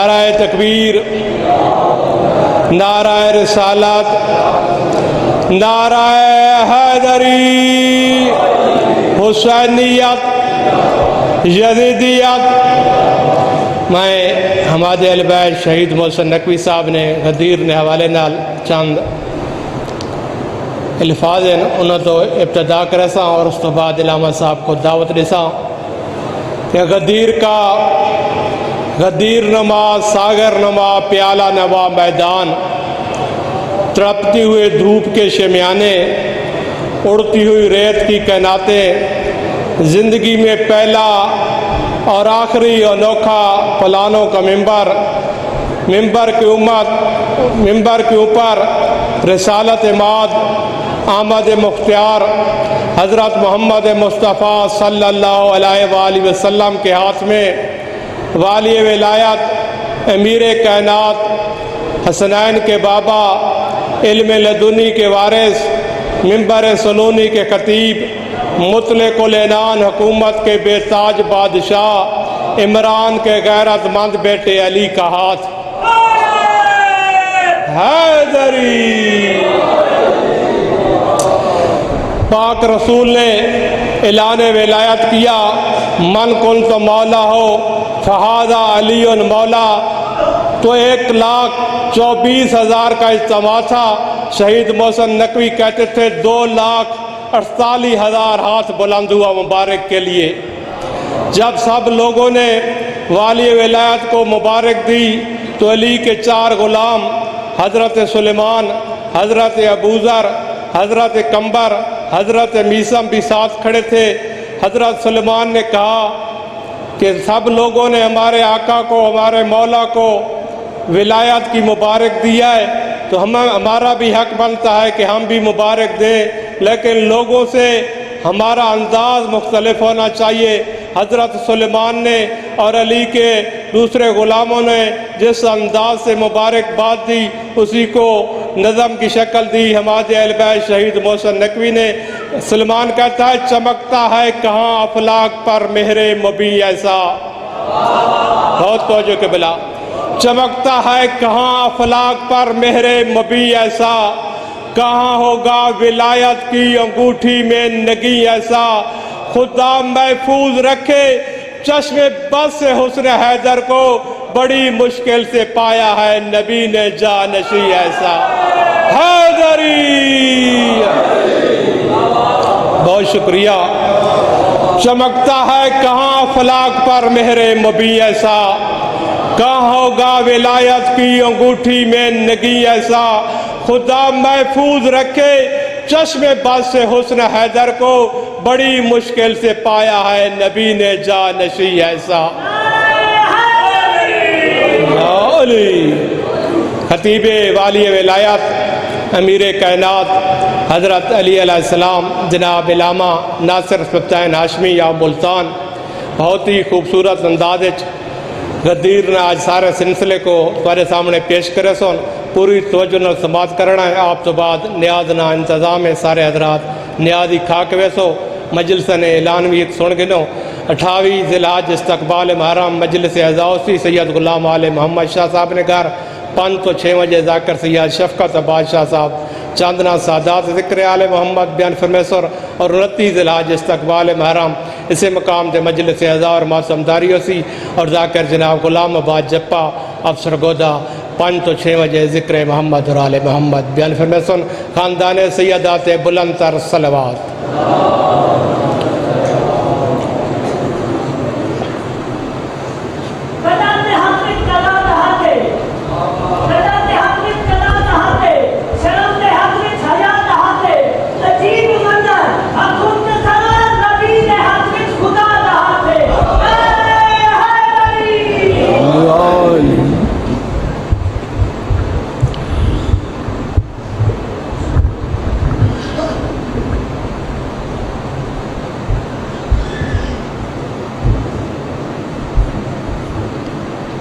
نعرہ تکبیر، نعرہ رسالت، نعرہ حیدری، حسینیت، یزیدیت۔ میں ہمارے اہل بیت شہید محسن نقوی صاحب نے غدیر نے حوالے نال چند الفاظ ہیں انہوں تو ابتدا کرے سا اور اس تو بعد علامہ صاحب کو دعوت دیسا کہ غدیر نما ساگر نما پیالہ نما میدان، تڑپتی ہوئے دھوپ کے شمیانے، اڑتی ہوئی ریت کی کائناتیں، زندگی میں پہلا اور آخری انوکھا پلانوں کا ممبر کے اوپر رسالت ماد آمد مختار حضرت محمد مصطفیٰ صلی اللہ علیہ وآلہ وسلم کے ہاتھ میں والی ولایت، امیر کائنات، حسنین کے بابا، علم لدنی کے وارث، منبر سلونی کے خطیب، مطلق العنان حکومت کے بے تاج بادشاہ، عمران کے غیرت مند بیٹے علی کا ہاتھ حیدری۔ پاک رسول نے اعلان ولایت کیا، من کنت مولا ہو فہذا علی مولا، تو 1,24,000 کا اجتماع تھا۔ شہید محسن نقوی کہتے تھے 2,48,000 ہاتھ بلند ہوا مبارک کے لیے۔ جب سب لوگوں نے والی ولایت کو مبارک دی تو علی کے 4 غلام حضرت سلیمان، حضرت ابوذر، حضرت قمبر، حضرت میثم بھی ساتھ کھڑے تھے۔ حضرت سلیمان نے کہا کہ سب لوگوں نے ہمارے آقا کو، ہمارے مولا کو ولایت کی مبارک دیا ہے تو ہمارا بھی حق بنتا ہے کہ ہم بھی مبارک دیں، لیکن لوگوں سے ہمارا انداز مختلف ہونا چاہیے۔ حضرت سلیمان نے اور علی کے دوسرے غلاموں نے جس انداز سے مبارکباد دی اسی کو نظم کی شکل دی ہمارے اہل بیت شہید محسن نقوی نے۔ سلیمان کہتا ہے چمکتا ہے کہاں افلاک پر مہر مبیں ایسا، بہت توجہ کے بلا، چمکتا ہے کہاں افلاک پر مہر مبیں ایسا، کہاں ہوگا ولایت کی انگوٹھی میں نگیں ایسا، خدا محفوظ رکھے چشم بس سے حسن حیدر کو، بڑی مشکل سے پایا ہے نبی نے جانشی ایسا حیدری۔ بہت شکریہ۔ چمکتا ہے کہاں افلاک پر مہر مبیں ایسا، کہاں ہوگا ولایت کی انگوٹھی میں نگیں ایسا، خدا محفوظ رکھے چشم بس سے حسن حیدر کو، بڑی مشکل سے پایا ہے نبی نے جانشی ایسا۔ خطیب والی ولایت، امیر کائنات حضرت علی علیہ السلام جناب علامہ ناصر فتائن ہاشمی یا ملتان بہت ہی خوبصورت انداز غدیر نے آج سارے سلسلے کو تمہارے سامنے پیش کرے سن، پوری توجہ نال سماعت کرنا ہے۔ آپ تو بعد نیاز نہ انتظام ہے، سارے حضرات نیازی کھا کے ویسو مجلس نے اعلان بھی سن گنو۔ 28 ذی الحج استقبال محرم مجلس اعزازی سید غلام آل محمد شاہ صاحب نے گھر 5 تو 6 بجے ذاکر سید شفقت عباس شاہ صاحب چاندنا سادات ذکر آل محمد بیان فرمیسور، اور 29 ذی الحج استقبال محرم اسے مقام دے مجلس اعزاز اور معصومداری ہوسی، اور ذاکر جناب غلام عباس جپا افسر گودا 5 تو 6 بجے ذکر محمد اور آل محمد بیان فرمیسون۔ خاندان سیدات بلند تر صلوات۔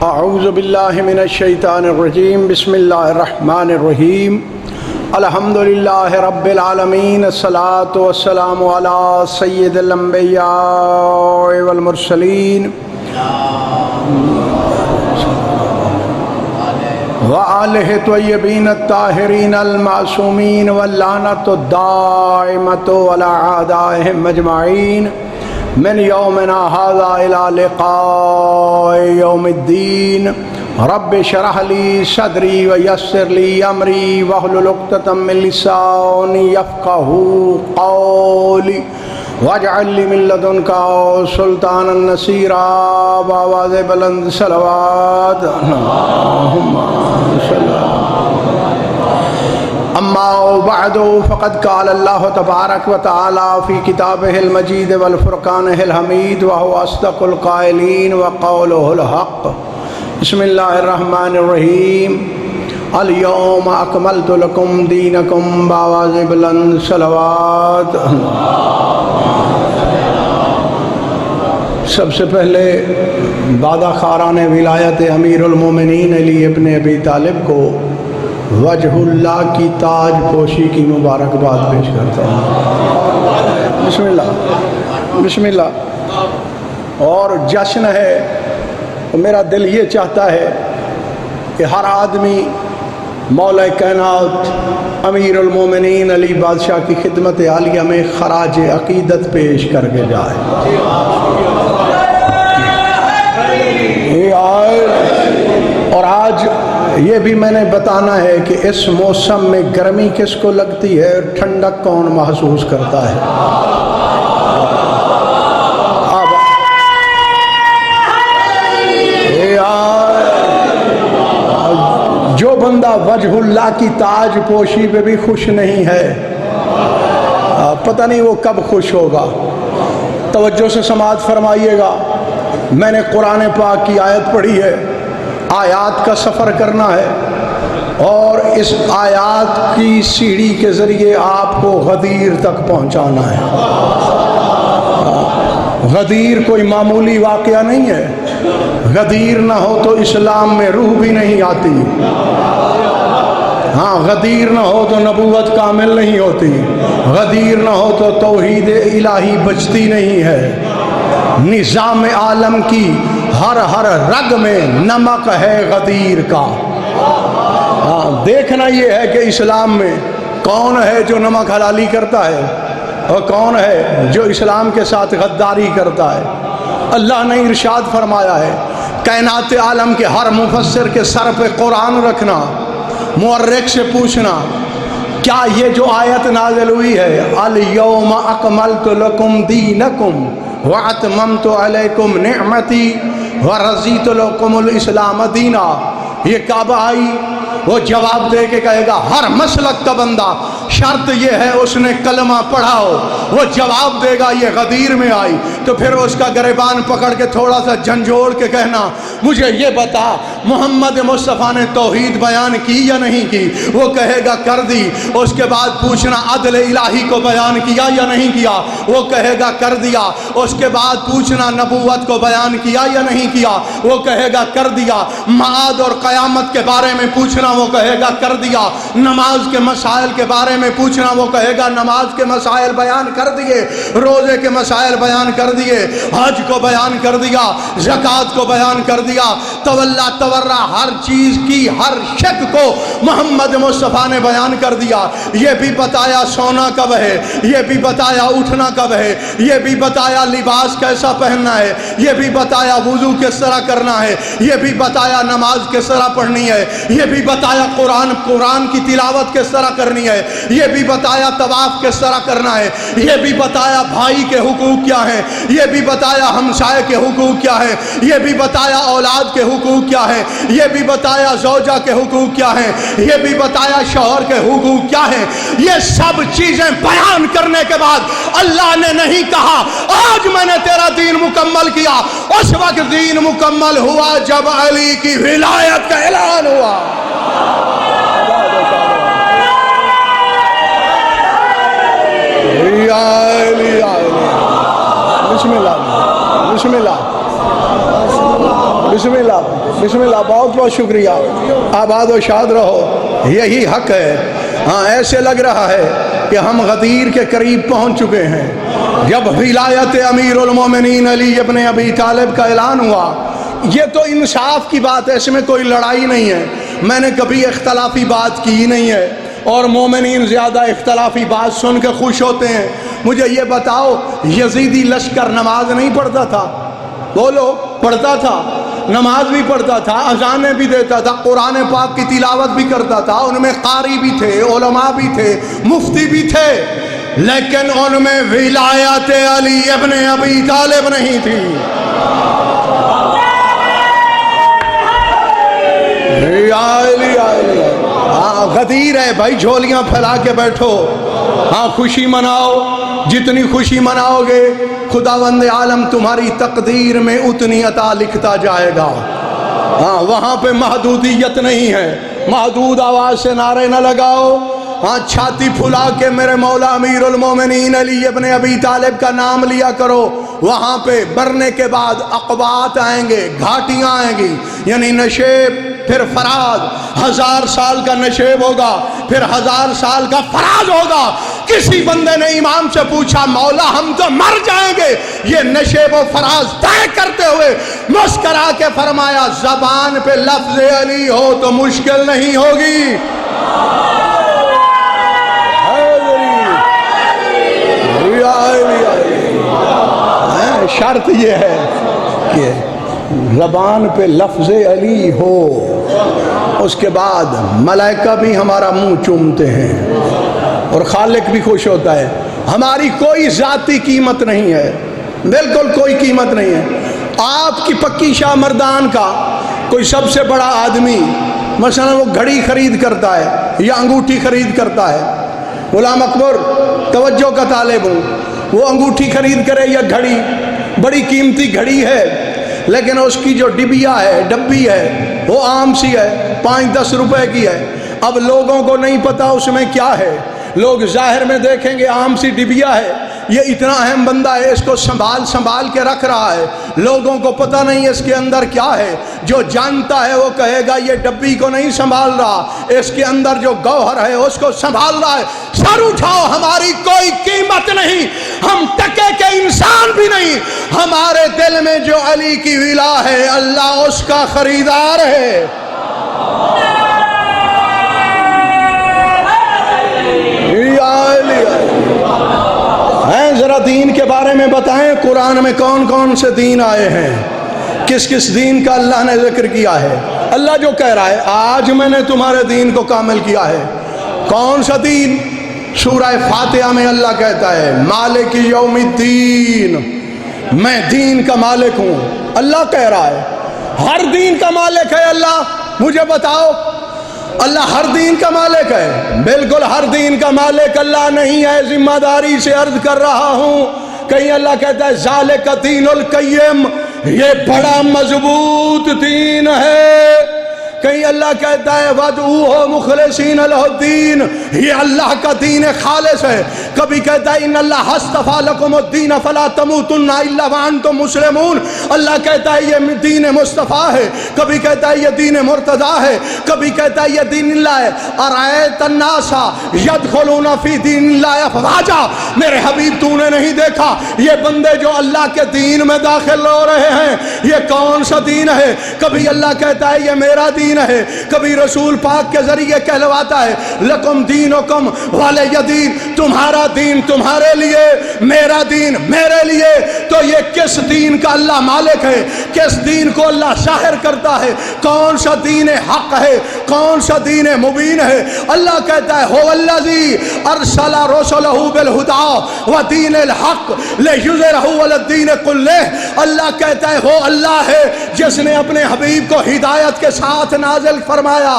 اعوذ باللہ من الشیطان الرجیم، بسم اللہ الرحمن الرحیم، الحمدللہ رب العالمین، الصلاۃ والسلام علی سید الانبیاء والمرسلین وآلہ طیبین الطاہرین المعصومین واللعنۃ الدائمۃ علی اعدائہم اجمعین من یومنا ھذا الی لقاء یوم الدین رب اشرح لی صدری ویسر لی امری واحلل عقدۃ من لسانی یفقہوا قولی واجعل لی من لدنک سلطانا نصیرا بآواز بلند صلوات اللہم صلی اما بعد فقد قال اللہ تبارک و تعالی فی کتابہ المجید والفرقانہ الحمید وهو اصدق القائلین وقولہ الحق بسم اللہ الرحمن الرحیم الیوم اکملت لکم دینکم بآواز بلند صلوات سب سے پہلے بادہ خاران ولایت امیر المومنین علی ابن ابی طالب کو وجہ اللہ کی تاج پوشی کی مبارکباد پیش کرتا ہوں۔ بسم اللہ بسم اللہ۔ اور جشن ہے، میرا دل یہ چاہتا ہے کہ ہر آدمی مولا کائنات امیر المومنین علی بادشاہ کی خدمت عالیہ میں خراج عقیدت پیش کر کے جائے۔ اور آج یہ بھی میں نے بتانا ہے کہ اس موسم میں گرمی کس کو لگتی ہے اور ٹھنڈک کون محسوس کرتا ہے۔ جو بندہ وجہ اللہ کی تاج پوشی پہ بھی خوش نہیں ہے، پتہ نہیں وہ کب خوش ہوگا۔ توجہ سے سماعت فرمائیے گا، میں نے قرآن پاک کی آیت پڑھی ہے، آیات کا سفر کرنا ہے اور اس آیات کی سیڑھی کے ذریعے آپ کو غدیر تک پہنچانا ہے۔ غدیر کوئی معمولی واقعہ نہیں ہے، غدیر نہ ہو تو اسلام میں روح بھی نہیں آتی، ہاں غدیر نہ ہو تو نبوت کامل نہیں ہوتی، غدیر نہ ہو تو توحید الہی بچتی نہیں ہے۔ نظام عالم کی ہر رگ میں نمک ہے غدیر کا۔ دیکھنا یہ ہے کہ اسلام میں کون ہے جو نمک حلالی کرتا ہے اور کون ہے جو اسلام کے ساتھ غداری کرتا ہے۔ اللہ نے ارشاد فرمایا ہے، کائنات عالم کے ہر مفسر کے سر پہ قرآن رکھنا، مورخ سے پوچھنا کیا یہ جو آیت نازل ہوئی ہے الیوم اکملت لکم دینکم واتممت علیکم نعمتی ورضیت لکم الاسلام دینا، یہ کعبہ آئی، وہ جواب دے کے کہے گا ہر مسلک کا بندہ، شرط یہ ہے اس نے کلمہ پڑھا ہو۔ وہ جواب دے گا یہ غدیر میں آئی، تو پھر اس کا گریبان پکڑ کے تھوڑا سا جھنجھوڑ کے کہنا مجھے یہ بتا محمد مصطفیٰ نے توحید بیان کی یا نہیں کی؟ وہ کہے گا کر دی۔ اس کے بعد پوچھنا عدل الہی کو بیان کیا یا نہیں کیا؟ وہ کہے گا کر دیا۔ اس کے بعد پوچھنا نبوت کو بیان کیا یا نہیں کیا؟ وہ کہے گا کر دیا۔ معاد اور قیامت کے بارے میں پوچھنا، وہ کہے گا کر دیا۔ نماز کے مسائل کے بارے میں پوچھنا، وہ کہے گا نماز کے مسائل بیان کر دیے، روزے کے مسائل بیان کر دیے، حج کو بیان کر دیا، زکوٰۃ کو بیان کر دیا، تولا تورا ہر چیز کی ہر شک کو محمد مصطفیٰ نے بیان کر دیا۔ یہ بھی بتایا سونا کب ہے، یہ بھی بتایا اٹھنا کب ہے، یہ بھی بتایا لباس کیسا پہننا ہے، یہ بھی بتایا وضو کس طرح کرنا ہے، یہ بھی بتایا نماز کس طرح پڑھنی ہے، یہ بھی بتایا قرآن کی تلاوت کس طرح کرنی ہے، یہ بھی بتایا طواف کس طرح کرنا ہے، یہ بھی بتایا بھائی کے حقوق کیا ہیں، یہ بھی بتایا ہمسائے کے حقوق کیا ہیں، یہ بھی بتایا اولاد کے حقوق کیا ہیں، یہ بھی بتایا زوجہ کے حقوق کیا ہیں، یہ بھی بتایا شوہر کے حقوق کیا ہیں۔ یہ سب چیزیں بیان کرنے کے بعد اللہ نے نہیں کہا آج میں نے تیرا دین مکمل کیا، اس وقت دین مکمل ہوا جب علی کی ولایت کا اعلان ہوا۔ بسم اللہ بسم اللہ بسم اللہ بسم اللہ، بہت بہت شکریہ، آباد و شاد رہو، یہی حق ہے۔ ہاں ایسے لگ رہا ہے کہ ہم غدیر کے قریب پہنچ چکے ہیں۔ جب ولایت امیر المومنین علی ابن ابی طالب کا اعلان ہوا یہ تو انصاف کی بات ہے، اس میں کوئی لڑائی نہیں ہے، میں نے کبھی اختلافی بات کی نہیں ہے، اور مومنین زیادہ اختلافی بات سن کے خوش ہوتے ہیں۔ مجھے یہ بتاؤ، یزیدی لشکر نماز نہیں پڑھتا تھا؟ بولو، پڑھتا تھا، نماز بھی پڑھتا تھا، اذانیں بھی دیتا تھا، قرآن پاک کی تلاوت بھی کرتا تھا، ان میں قاری بھی تھے، علماء بھی تھے، مفتی بھی تھے، لیکن ان میں ولایت علی ابن ابی طالب نہیں تھی۔ ہاں غدیر ہے بھائی، جھولیاں پھیلا کے بیٹھو، ہاں خوشی مناؤ، جتنی خوشی مناؤ گے خداوند عالم تمہاری تقدیر میں اتنی عطا لکھتا جائے گا۔ ہاں وہاں پہ محدودیت نہیں ہے، محدود آواز سے نعرے نہ لگاؤ، ہاں چھاتی پھلا کے میرے مولا امیر المومنین علی ابن ابی طالب کا نام لیا کرو۔ وہاں پہ مرنے کے بعد عقبات آئیں گے، گھاٹیاں آئیں گی، یعنی نشیب، پھر فراز، 1000 سال کا نشیب ہوگا، پھر 1000 سال کا فراز ہوگا۔ کسی بندے نے امام سے پوچھا مولا ہم تو مر جائیں گے، یہ نشیب و فراز طے کرتے ہوئے مسکرا کے فرمایا زبان پہ لفظ علی ہو تو مشکل نہیں ہوگی۔ شرط یہ ہے کہ زبان پہ لفظ علی ہو، اس کے بعد ملائکہ بھی ہمارا منہ چومتے ہیں اور خالق بھی خوش ہوتا ہے۔ ہماری کوئی ذاتی قیمت نہیں ہے، بالکل کوئی قیمت نہیں ہے۔ آپ کی پکی شاہ مردان کا کوئی سب سے بڑا آدمی مثلا وہ گھڑی خرید کرتا ہے یا انگوٹھی خرید کرتا ہے، غلام اکبر توجہ کا طالب ہوں، وہ انگوٹھی خرید کرے یا گھڑی، بڑی قیمتی گھڑی ہے، لیکن اس کی جو ڈبیا ہے، ڈبی ہے، وہ عام سی ہے، 5-10 روپے کی ہے۔ اب لوگوں کو نہیں پتا اس میں کیا ہے، لوگ ظاہر میں دیکھیں گے عام سی ڈبیا ہے، یہ اتنا اہم بندہ ہے، اس کو سنبھال کے رکھ رہا ہے، لوگوں کو پتہ نہیں اس کے اندر کیا ہے۔ جو جانتا ہے وہ کہے گا یہ ڈبی کو نہیں سنبھال رہا، اس کے اندر جو گوہر ہے اس کو سنبھال رہا ہے۔ سر اٹھاؤ، ہماری کوئی قیمت نہیں، ہم ٹکے کے انسان بھی نہیں، ہمارے دل میں جو علی کی ولا ہے اللہ اس کا خریدار ہے۔ ذرا دین کے بارے میں بتائیں، قرآن میں کون کون سے دین آئے ہیں، کس کس دین کا اللہ نے ذکر کیا ہے؟ اللہ جو کہہ رہا ہے آج میں نے تمہارے دین کو کامل کیا ہے، کون سا دین؟ سورہ فاتحہ میں اللہ کہتا ہے مالک یوم الدین، میں دین کا مالک ہوں۔ اللہ کہہ رہا ہے ہر دین کا مالک ہے اللہ۔ مجھے بتاؤ اللہ ہر دین کا مالک ہے؟ بالکل ہر دین کا مالک اللہ نہیں ہے، ذمہ داری سے عرض کر رہا ہوں۔ کہیں اللہ کہتا ہے ذالک دین القیم، یہ بڑا مضبوط دین ہے۔ کہیں اللہ کہتا ہے وَادْعُوهُ مُخْلِصِينَ لَهُ الدِّينَ، یہ اللہ کا دین خالص ہے۔ کبھی کہتا ہے ان اللہ اصطفیٰ لکم الدین فلا تموتن الا وانتم مسلمون، اللہ کہتا ہے یہ دین مصطفیٰ ہے۔ کبھی کہتا ہے یہ دین مرتضیٰ ہے، کبھی کہتا ہے یہ دین اللہ ہے۔ ارأیت الناس یدخلون فی دین اللہ افواجا، میرے حبیب تو نے نہیں دیکھا یہ بندے جو اللہ کے دین میں داخل ہو رہے ہیں یہ کون سا دین ہے؟ کبھی اللہ کہتا ہے یہ میرا دین ہے، کبھی رسول پاک کے ذریعے کہلواتا ہے لکم دینکم ولی دین، تمہارا دین تمہارے لیے، میرا دین میرے لیے۔ تو یہ کس دین کا اللہ مالک ہے؟ کس دین کو اللہ ظاہر کرتا ہے؟ کون سا دین حق ہے؟ کون سا دین مبین ہے؟ اللہ کہتا ہے هو الذی ارسل رسلہ بالہدی ودین الحق لیظہرہ علی الدین کلہ، اللہ کہتا ہے وہ اللہ ہے جس نے اپنے حبیب کو ہدایت کے ساتھ نازل فرمایا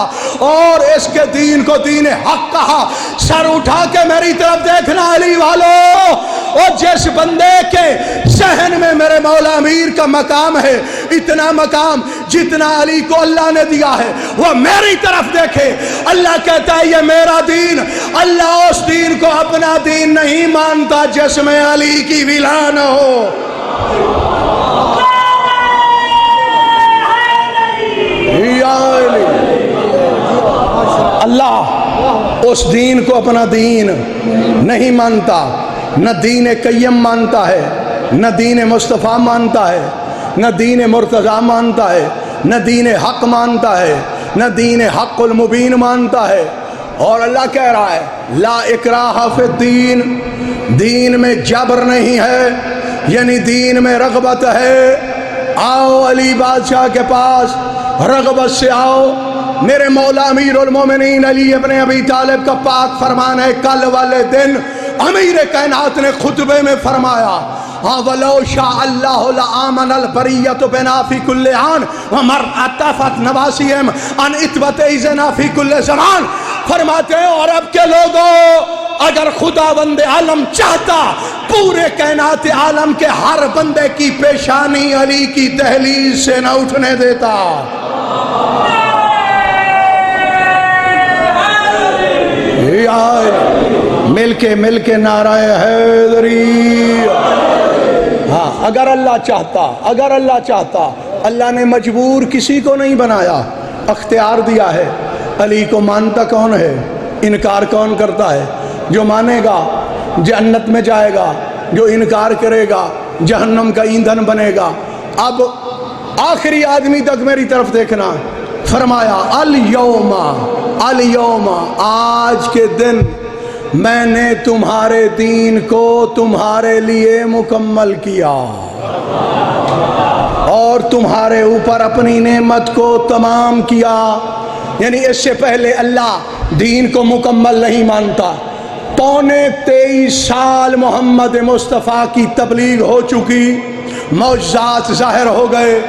اور اس کے دین کو دین حق کہا۔ سر اٹھا کے میری طرف دیکھنا علی والو، اور جس بندے کے ذہن میں میرے مولا امیر کا مقام ہے، اتنا مقام جتنا علی کو اللہ نے دیا ہے، وہ میری طرف دیکھے۔ اللہ کہتا ہے یہ میرا دین، اللہ اس دین کو اپنا دین نہیں مانتا جس میں علی کی ولا نہ ہو۔ اللہ اس دین کو اپنا دین نہیں مانتا، نہ دین قیم مانتا ہے، نہ دین مصطفیٰ مانتا ہے۔ نہ دین مرتضی مانتا ہے، نہ دین حق مانتا ہے، نہ دین حق المبین مانتا ہے۔ اور اللہ کہہ رہا ہے لا اکراہ فی الدین، دین میں جبر نہیں ہے، یعنی دین میں رغبت ہے۔ آؤ علی بادشاہ کے پاس، رغبت سے آؤ۔ میرے مولا امیر المومنین علی ابن ابی طالب کا پاک فرمان ہے، کل والے دن امیر کائنات نے خطبے میں فرمایا وَلَوْ شَاءَ اللَّهُ لَآمَنَ الْبَرِيَّةُ بِنَا فِي كُلِّ آن وَمَرْأَتَفَتْ نَوَاسِيَهِمْ عَنْ اِتْبَتِ اِذْنَا فِي كُلِّ زَمَان۔ فرماتے ہیں اور اب کے لوگوں، اگر خداوند عالم چاہتا پورے کائنات عالم کے ہر بندے کی پیشانی علی کی دہلیز سے نہ اٹھنے دیتا۔ مل کے نعرہ حیدری۔ ہاں، اگر اللہ چاہتا، اللہ نے مجبور کسی کو نہیں بنایا، اختیار دیا ہے۔ علی کو مانتا کون ہے؟ انکار کون کرتا ہے؟ جو مانے گا جنت میں جائے گا، جو انکار کرے گا جہنم کا ایندھن بنے گا۔ اب آخری آدمی تک میری طرف دیکھنا، فرمایا الیوم، آج کے دن میں نے تمہارے دین کو تمہارے لیے مکمل کیا اور تمہارے اوپر اپنی نعمت کو تمام کیا۔ یعنی اس سے پہلے اللہ دین کو مکمل نہیں مانتا۔ 23 سال محمد مصطفیٰ کی تبلیغ ہو چکی، معجزات ظاہر ہو گئے،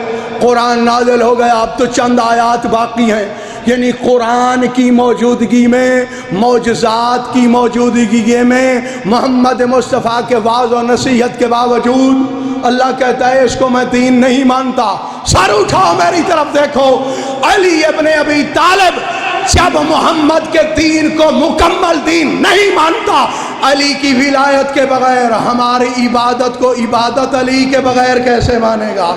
قرآن نازل ہو گیا، اب تو چند آیات باقی ہیں۔ یعنی قرآن کی موجودگی میں، معجزات کی موجودگی میں، محمد مصطفیٰ کے وعظ و نصیحت کے باوجود اللہ کہتا ہے اس کو میں دین نہیں مانتا۔ سر اٹھاؤ میری طرف دیکھو، علی ابن ابی طالب جب محمد کے دین کو مکمل دین نہیں مانتا، علی کی ولایت کے بغیر ہماری عبادت کو عبادت علی کے بغیر کیسے مانے گا؟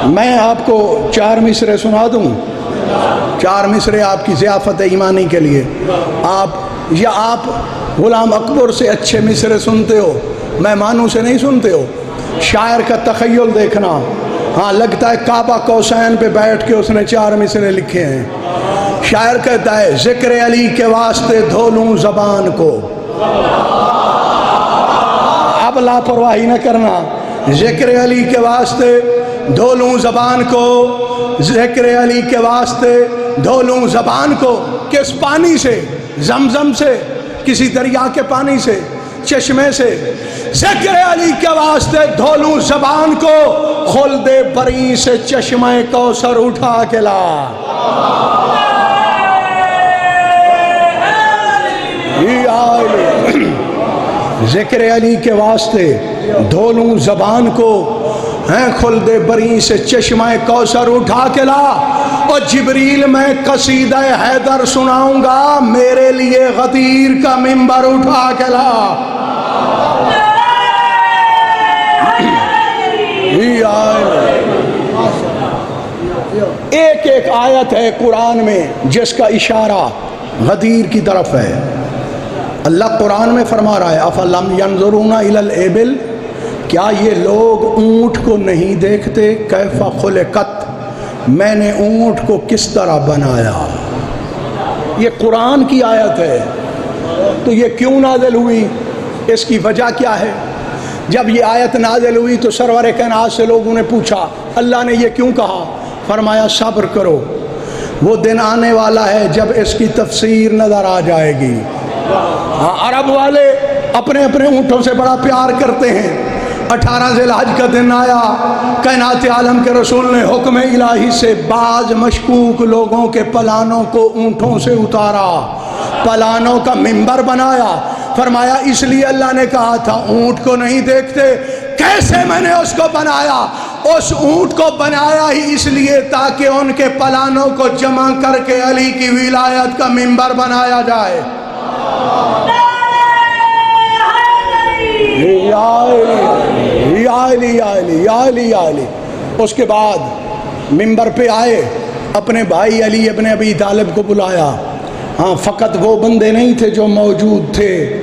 میں آپ کو 4 مصرے سنا دوں، 4 مصرے آپ کی ضیافت ایمانی کے لیے۔ آپ غلام اکبر سے اچھے مصرے سنتے ہو، مہمانوں سے نہیں سنتے ہو۔ شاعر کا تخیل دیکھنا، ہاں لگتا ہے کعبہ قوسین پہ بیٹھ کے اس نے 4 مصرے لکھے ہیں۔ شاعر کہتا ہے ذکر علی کے واسطے دھو لوں زبان کو۔ اب لاپرواہی نہ کرنا، ذکر علی کے واسطے دھو لوں زبان کو، ذکر علی کے واسطے دھو لوں زبان کو۔ کس پانی سے؟ زمزم سے، کسی دریا کے پانی سے، چشمے سے۔ ذکر علی کے واسطے دھو لوں زبان کو، خلد بری سے چشمہ کوثر اٹھا کے لا۔ ذکر علی کے واسطے دھو لوں زبان کو، خلد بری سے چشمہ کوثر اٹھا کے لا۔ اور جبریل میں قصیدہ حیدر سناؤں گا، میرے لیے غدیر کا منبر اٹھا کے لا۔ ایک آیت ہے قرآن میں جس کا اشارہ غدیر کی طرف ہے۔ اللہ قرآن میں فرما رہا ہے افلم ینظرون الی الابل، کیا یہ لوگ اونٹ کو نہیں دیکھتے؟ کیف خلقت، میں نے اونٹ کو کس طرح بنایا۔ یہ قرآن کی آیت ہے، تو یہ کیوں نازل ہوئی؟ اس کی وجہ کیا ہے؟ جب یہ آیت نازل ہوئی تو سرور کائنات سے لوگوں نے پوچھا اللہ نے یہ کیوں کہا؟ فرمایا صبر کرو، وہ دن آنے والا ہے جب اس کی تفسیر نظر آ جائے گی۔ عرب والے اپنے اپنے اونٹوں سے بڑا پیار کرتے ہیں۔ 18 ذی الحج کا دن آیا، کائنات عالم کے رسول نے حکم الہی سے بعض مشکوک لوگوں کے پلانوں کو اونٹوں سے اتارا، پلانوں کا منبر بنایا۔ فرمایا اس لیے اللہ نے کہا تھا اونٹ کو نہیں دیکھتے، کیسے میں نے اس کو بنایا؟ اس اونٹ کو بنایا ہی اس لیے تاکہ ان کے پلانوں کو جمع کر کے علی کی ولایت کا منبر بنایا جائے۔ یا علی۔ اس کے بعد منبر پہ آئے، اپنے بھائی علی ابن ابی طالب کو بلایا۔ ہاں، فقط وہ بندے نہیں تھے جو موجود تھے،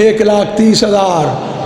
1,30,000,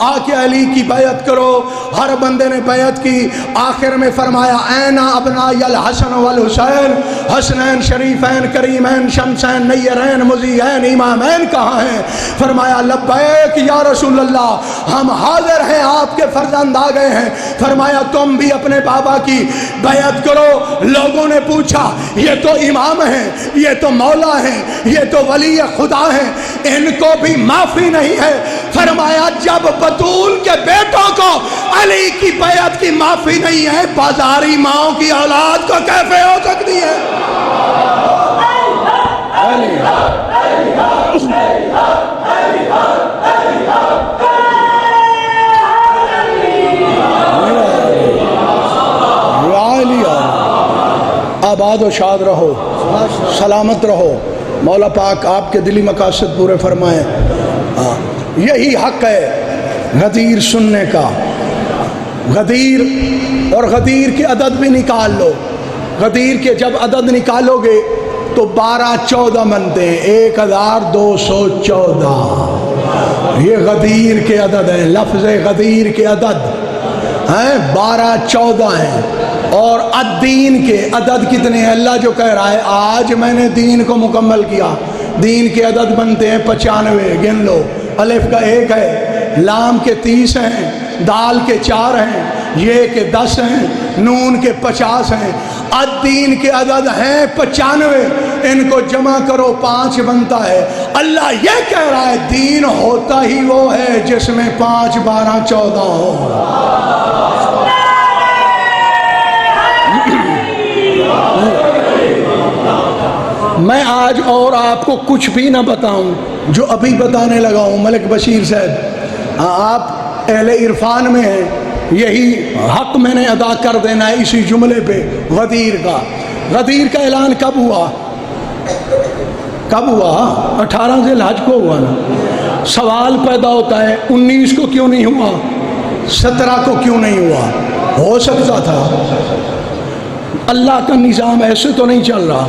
آ کے علی کی بیعت کرو۔ ہر بندے نے بیعت کی۔ آخر میں فرمایا اینا ابنائی الحسن والحسین، حسنین شریفین کریمین شمسین نیرین مضیین امامین کہاں ہیں؟ فرمایا لبیک یا رسول اللہ، ہم حاضر ہیں، آپ کے فرزند آ گئے ہیں۔ فرمایا تم بھی اپنے بابا کی بیعت کرو۔ لوگوں نے پوچھا یہ تو امام ہیں، یہ تو مولا ہیں، یہ تو ولی خدا ہیں، ان کو بھی معافی نہیں ہے؟ فرمایا جب بطول کے بیٹوں کو علی کی بیعت کی معافی نہیں ہے، بازاری ماؤں کی اولاد کو کیسے ہو سکتی ہے؟ آباد و شاد رہو، سلامت رہو، مولا پاک آپ کے دلی مقاصد پورے فرمائیں۔ یہی حق ہے غدیر سننے کا۔ غدیر اور غدیر کے عدد بھی نکال لو۔ غدیر کے جب عدد نکالو گے تو 12-14 بنتے ہیں، 1214۔ یہ غدیر کے عدد ہیں، لفظ غدیر کے عدد ہیں 12-14 ہیں۔ اور الدین کے عدد کتنے ہیں؟ اللہ جو کہہ رہا ہے آج میں نے دین کو مکمل کیا، دین کے عدد بنتے ہیں 95، گن لو۔ الف کا 1 ہے، لام کے 30 ہیں، دال کے 4 ہیں، یہ کے 10 ہیں، نون کے 50 ہیں۔ الدین کے عدد ہیں 95، ان کو جمع کرو 5 بنتا ہے۔ اللہ یہ کہہ رہا ہے دین ہوتا ہی وہ ہے جس میں 5 12 14 ہو۔ میں آج اور آپ کو کچھ بھی نہ بتاؤں، جو ابھی بتانے لگا ہوں ملک بشیر صاحب، آپ اہل عرفان میں ہیں، یہی حق میں نے ادا کر دینا ہے اسی جملے پہ۔ غدیر کا، غدیر کا اعلان کب ہوا؟ کب ہوا؟ 18 ذی الحج کو ہوا نا۔ سوال پیدا ہوتا ہے 19 کو کیوں نہیں ہوا، 17 کو کیوں نہیں ہوا؟ ہو سکتا تھا، اللہ کا نظام ایسے تو نہیں چل رہا،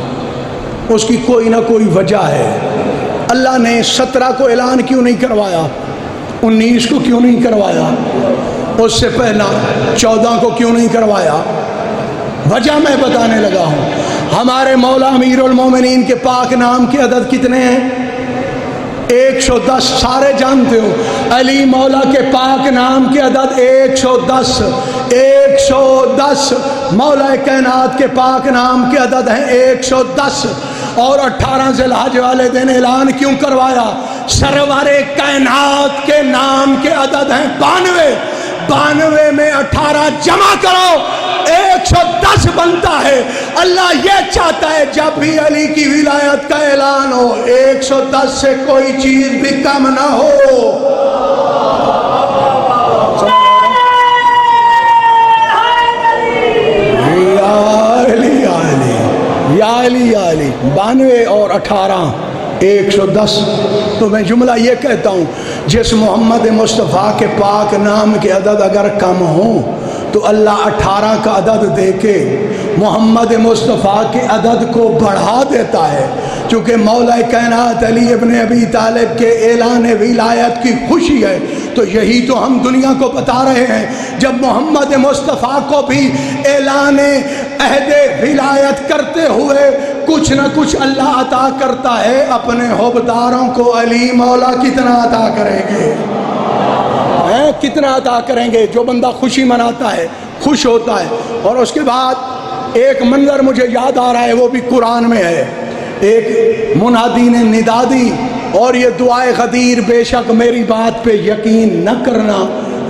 اس کی کوئی نہ کوئی وجہ ہے۔ اللہ نے 17 کو اعلان کیوں نہیں کروایا، 19 کو کیوں نہیں کروایا، اس سے پہلا 14 کو کیوں نہیں کروایا؟ وجہ میں بتانے لگا ہوں۔ ہمارے مولا امیر المومنین کے پاک نام کے عدد کتنے ہیں؟ 110، سارے جانتے ہو۔ علی مولا کے پاک نام کے عدد 110، 110۔ مولا کائنات کے پاک نام کے عدد ہیں 110۔ اور 18 ذی الحج والے دن اعلان کیوں کروایا؟ سرور کائنات کے نام کے عدد ہیں 92، 92 میں 18 جمع کرو 110 بنتا ہے۔ اللہ یہ چاہتا ہے جب بھی علی کی ولایت کا اعلان ہو 110 سے کوئی چیز بھی کم نہ ہو۔ یا علی یا علی، 92 اور 18 110۔ تو میں جملہ یہ کہتا ہوں جس محمد مصطفیٰ کے پاک نام کے عدد اگر کم ہوں تو اللہ 18 کا عدد دے کے محمد مصطفیٰ کے عدد کو بڑھا دیتا ہے، چونکہ مولا کائنات علی ابن ابی طالب کے اعلان ولایت کی خوشی ہے۔ تو یہی تو ہم دنیا کو بتا رہے ہیں، جب محمد مصطفیٰ کو بھی اعلان عہد ولایت کرتے ہوئے کچھ نہ کچھ اللہ عطا کرتا ہے، اپنے حبداروں کو علی مولا کتنا عطا کریں گے؟ کتنا عطا کریں گے؟ جو بندہ خوشی مناتا ہے، خوش ہوتا ہے۔ اور اس کے بعد ایک منظر مجھے یاد آ رہا ہے، وہ بھی قرآن میں ہے۔ ایک منادی نے ندا دی، اور یہ دعائے غدیر، بے شک میری بات پہ یقین نہ کرنا،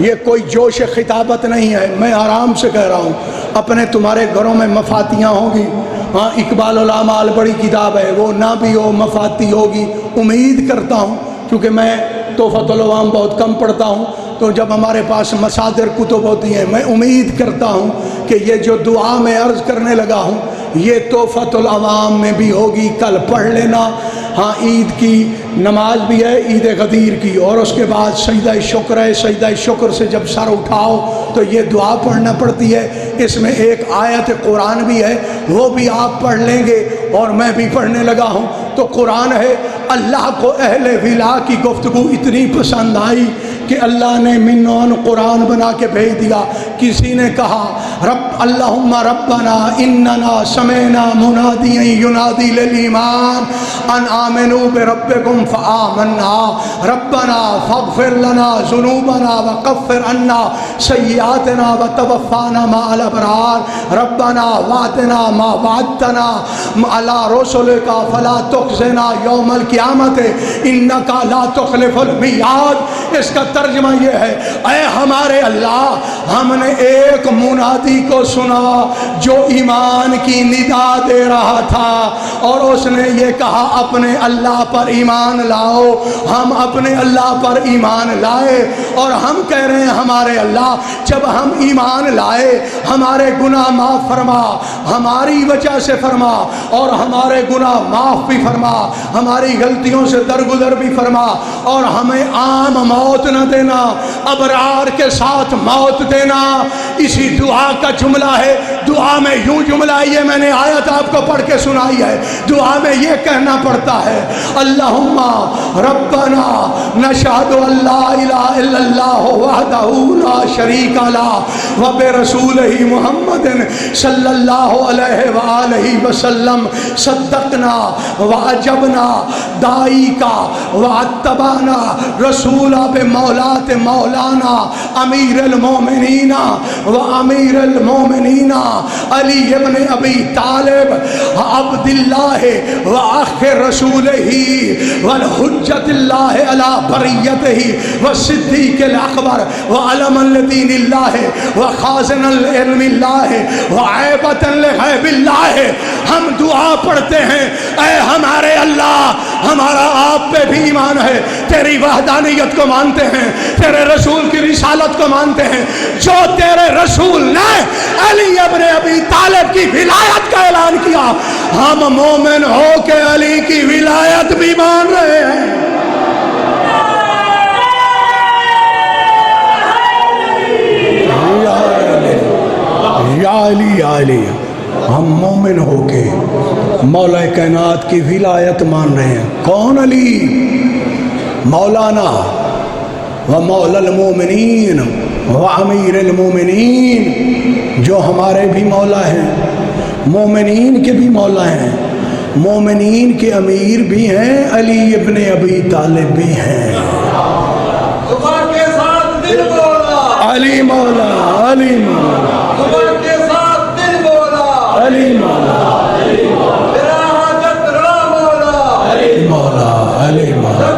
یہ کوئی جوش خطابت نہیں ہے، میں آرام سے کہہ رہا ہوں۔ اپنے تمہارے گھروں میں مفاتیاں ہوں گی، ہاں اقبال الاعمال بڑی کتاب ہے، وہ نہ بھی ہو مفاتی ہوگی، امید کرتا ہوں، کیونکہ میں تحفۃ العوام بہت کم پڑھتا ہوں، تو جب ہمارے پاس مصادر کتب ہوتی ہیں میں امید کرتا ہوں کہ یہ جو دعا میں عرض کرنے لگا ہوں یہ تحفۃ العوام میں بھی ہوگی، کل پڑھ لینا۔ ہاں عید کی نماز بھی ہے، عید غدیر کی، اور اس کے بعد سجدہ شکر ہے، سجدہ شکر سے جب سر اٹھاؤ تو یہ دعا پڑھنا پڑتی ہے۔ اس میں ایک آیت قرآن بھی ہے، وہ بھی آپ پڑھ لیں گے اور میں بھی پڑھنے لگا ہوں۔ تو قرآن ہے، اللہ کو اہل ولا کی گفتگو اتنی پسند آئی کہ اللہ نے منون قرآن بنا کے بھیج دیا. کسی نے کہا رب اللہم ربنا اننا سمعنا منادیا ینادی للایمان ان آمنوا بربکم فآمنا ربنا فاغفر لنا ذنوبنا وکفر عنا سیئاتنا وتوفانا مع الابرار ربنا وعدنا ما وعدتنا علی رسلک فلا تخزنا یوم القیامت انک لا تخلف المیعاد. اس کا ترجمہ یہ ہے اے ہمارے اللہ ہم نے ایک منادی کو سنا جو ایمان کی ندا دے رہا تھا اور اس نے یہ کہا اپنے اللہ پر ایمان لاؤ. ہم اپنے اللہ پر ایمان لائے اور ہم کہہ رہے ہیں ہمارے اللہ جب ہم ایمان لائے ہمارے گناہ معاف فرما, ہماری وجہ سے فرما اور ہمارے گناہ معاف بھی فرما, ہماری غلطیوں سے درگزر بھی فرما اور ہمیں عام موت نہ دینا, ابرار کے ساتھ موت دینا. اسی دعا کا جملہ ہے. دعا میں یوں جملہ ہے, یہ میں نے آیت آپ کو پڑھ کے سنائی ہے. دعا میں یہ کہنا پڑتا ہے اللہم ربنا نشہد ان لا الہ الا اللہ وحدہ لا شریک لہ وبرسولہ محمد صلی اللہ علیہ وآلہ وسلم صدقنا وعجبنا دائی کا واتبعنا رسولہ بمولات مولانا امیر المومنین و امیر المومنین علی ابن ابی طالب عبداللہ و آخر رسولہ والحجت اللہ علی بریتہ و صدیق الاکبر و علم الدین اللہ و خازن العلم اللہ و عیبت لغیب اللہ. ہم دعا پڑھتے ہیں اے ہمارے اللہ ہمارا آپ پہ بھی ایمان ہے, تیری وحدانیت کو مانتے ہیں, تیرے رسول کی رسالت کو مانتے ہیں. جو تیرے رسول نے علی ابن ابی طالب کی ولایت کا اعلان کیا ہم مومن ہو کے علی کی ولایت بھی مان رہے ہیں. یا علی یا علی, ہم مومن ہو کے مولا کائنات کی ولایت مان رہے ہیں. کون علی؟ مولانا و مولا المومنین و امیر المومنین, جو ہمارے بھی مولا ہیں, مومنین کے بھی مولا ہیں, مومنین کے امیر بھی ہیں, علی ابن ابی طالب بھی ہیں. علی مولا علی مولا علی مولا علی مولا علی مولا.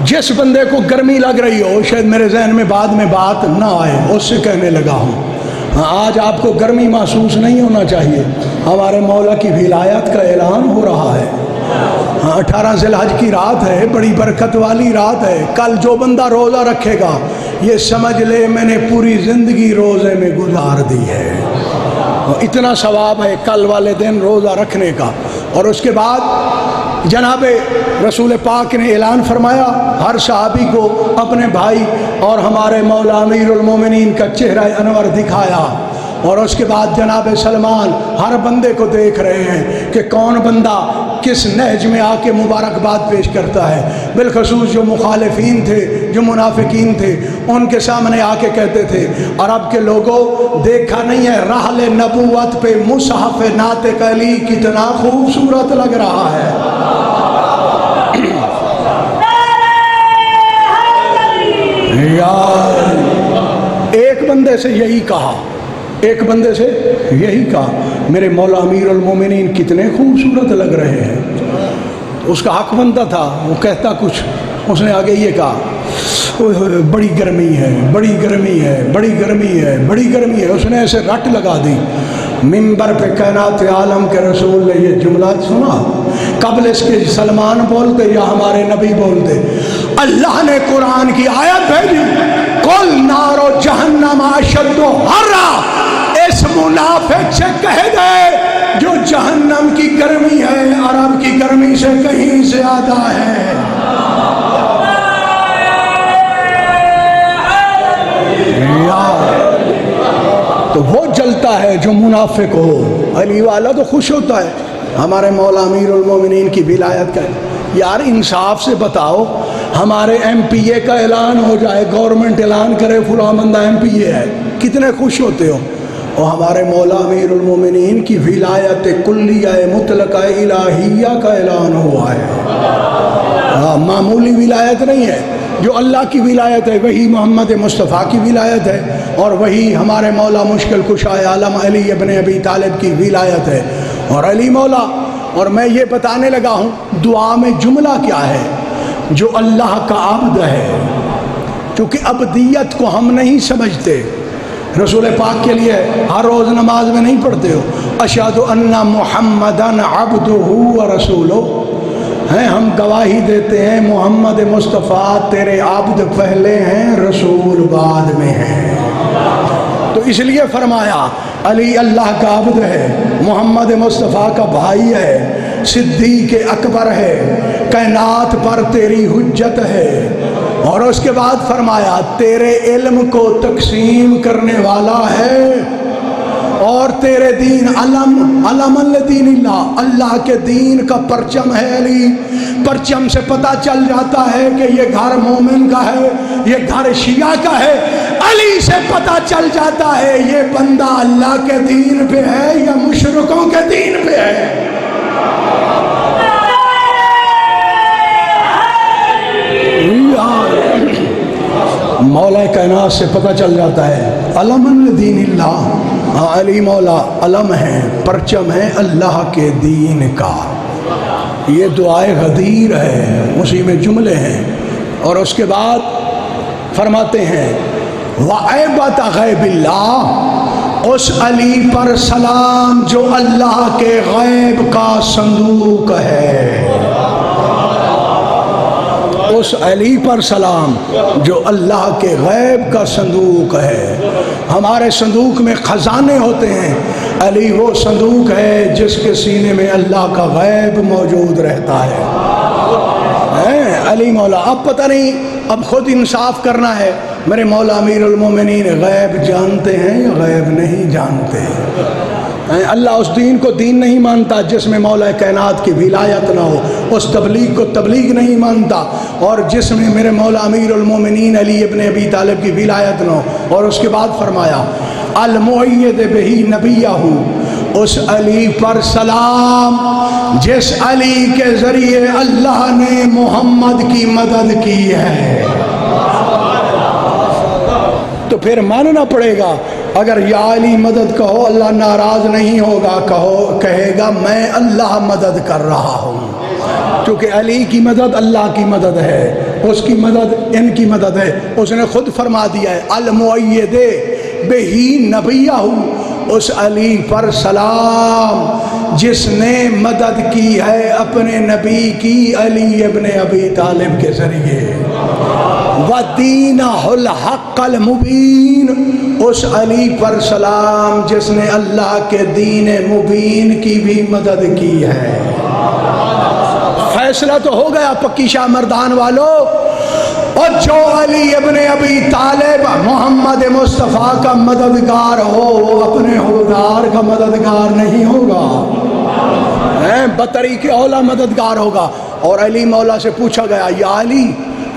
جس بندے کو گرمی لگ رہی ہو, شاید میرے ذہن میں بعد میں بات نہ آئے, اس سے کہنے لگا ہوں آج آپ کو گرمی محسوس نہیں ہونا چاہیے. ہمارے مولا کی ولایت کا اعلان ہو رہا ہے. 18 ذی الحج کی رات ہے, بڑی برکت والی رات ہے. کل جو بندہ روزہ رکھے گا یہ سمجھ لے میں نے پوری زندگی روزے میں گزار دی ہے. اتنا ثواب ہے کل والے دن روزہ رکھنے کا. اور اس کے بعد جناب رسول پاک نے اعلان فرمایا ہر صحابی کو اپنے بھائی اور ہمارے مولا امیر المومنین کا چہرہ انور دکھایا. اور اس کے بعد جناب سلمان ہر بندے کو دیکھ رہے ہیں کہ کون بندہ کس نہج میں آ کے مبارکباد پیش کرتا ہے. بالخصوص جو مخالفین تھے, جو منافقین تھے, ان کے سامنے آ کے کہتے تھے عرب کے لوگوں دیکھا نہیں ہے رحل نبوت پہ مصحف ناطق علی کتنا خوبصورت لگ رہا ہے. یار ایک بندے سے یہی کہا, ایک بندے سے یہی کہا میرے مولا امیر المومنین کتنے خوبصورت لگ رہے ہیں. اس کا حق بنتا تھا وہ کہتا کچھ, اس نے آگے یہ کہا بڑی گرمی ہے, بڑی گرمی ہے, بڑی گرمی ہے, بڑی گرمی ہے. اس نے ایسے رٹ لگا دی. منبر پہ کائنات عالم کے رسول نے یہ جملہ سنا. قبل اس کے سلمان بولتے یا ہمارے نبی بولتے؟ اللہ نے قرآن کی آیت بھیجی قل نار جہنم اشد حرا. اس منافق سے کہہ دے جو جہنم کی گرمی ہے عرب کی گرمی سے کہیں زیادہ ہے. تو وہ جلتا ہے جو منافق ہو. علی والا تو خوش ہوتا ہے ہمارے مولا امیر المومنین کی ولایت کا یار انصاف سے بتاؤ، ہمارے ایم پی اے کا اعلان ہو جائے، گورنمنٹ اعلان کرے فلاں بندہ ایم پی اے ہے، کتنے خوش ہوتے ہو؟ اور ہمارے مولا امیر المومنین کی ولایت کلیہ مطلقہ الہیہ کا اعلان ہوا ہے۔ معمولی ولایت نہیں ہے، جو اللہ کی ولایت ہے وہی محمد مصطفیٰ کی ولایت ہے، اور وہی ہمارے مولا مشکل کشا عالم علی ابن ابی طالب کی ولایت ہے۔ اور علی مولا، اور میں یہ بتانے لگا ہوں دعا میں جملہ کیا ہے، جو اللہ کا عبد ہے، چونکہ عبدیت کو ہم نہیں سمجھتے، رسول پاک کے لیے ہر روز نماز میں نہیں پڑھتے ہو اشہد ان محمدن عبدہ ورسولہ، ہیں ہم گواہی دیتے ہیں محمد مصطفیٰ تیرے عبد پہلے ہیں رسول بعد میں ہیں۔ تو اس لیے فرمایا علی اللہ کا عبد ہے، محمد مصطفیٰ کا بھائی ہے، صدیق اکبر ہے، کائنات پر تیری حجت ہے۔ اور اس کے بعد فرمایا تیرے علم کو تقسیم کرنے والا ہے، اور تیرے دین علم الدین اللہ، اللہ کے دین کا پرچم ہے علی۔ پرچم سے پتہ چل جاتا ہے کہ یہ گھر مومن کا ہے، یہ گھر شیعہ کا ہے۔ علی سے پتہ چل جاتا ہے یہ بندہ اللہ کے دین پہ ہے یا مشرکوں کے دین پہ ہے۔ مولا کائنات سے پتہ چل جاتا ہے علم الدین اللہ، علی مولا علم ہے، پرچم ہے اللہ کے دین کا۔ یہ دعائے غدیر ہے، اسی میں جملے ہیں۔ اور اس کے بعد فرماتے ہیں وَعِبَةَ غیب اللہ، اس علی پر سلام جو اللہ کے غیب کا صندوق ہے، اس علی پر سلام جو اللہ کے غیب کا صندوق ہے۔ ہمارے صندوق میں خزانے ہوتے ہیں، علی وہ صندوق ہے جس کے سینے میں اللہ کا غیب موجود رہتا ہے۔ علی مولا، اب پتہ نہیں، اب خود انصاف کرنا ہے، میرے مولا امیر المومنین غیب جانتے ہیں یا غیب نہیں جانتے؟ اللہ اس دین کو دین نہیں مانتا جس میں مولا کائنات کی ولایت نہ ہو، اس تبلیغ کو تبلیغ نہیں مانتا، اور جس میں میرے مولا امیر المومنین علی ابن ابی طالب کی ولایت نہ ہو۔ اور اس کے بعد فرمایا المؤید بہ نبیہ، اس علی پر سلام جس علی کے ذریعے اللہ نے محمد کی مدد کی ہے۔ تو پھر ماننا پڑے گا، اگر یا علی مدد کہو اللہ ناراض نہیں ہوگا، کہے گا میں اللہ مدد کر رہا ہوں، کیونکہ علی کی مدد اللہ کی مدد ہے، اس کی مدد ان کی مدد ہے۔ اس نے خود فرما دیا ہے المؤید بہ نبیہ، اس علی پر سلام جس نے مدد کی ہے اپنے نبی کی علی ابن ابی طالب کے ذریعے۔ وَدِينَهُ الْحَقَّ الْمُبِينَ، اس علی پر سلام جس نے اللہ کے دین مبین کی بھی مدد کی ہے۔ فیصلہ تو ہو گیا پکی شاہ مردان والو، اور جو علی ابن ابی طالب محمد مصطفیٰ کا مددگار ہو وہ اپنے حقدار کا مددگار نہیں ہوگا، بطریق اولا مددگار ہوگا۔ اور علی مولا سے پوچھا گیا یا علی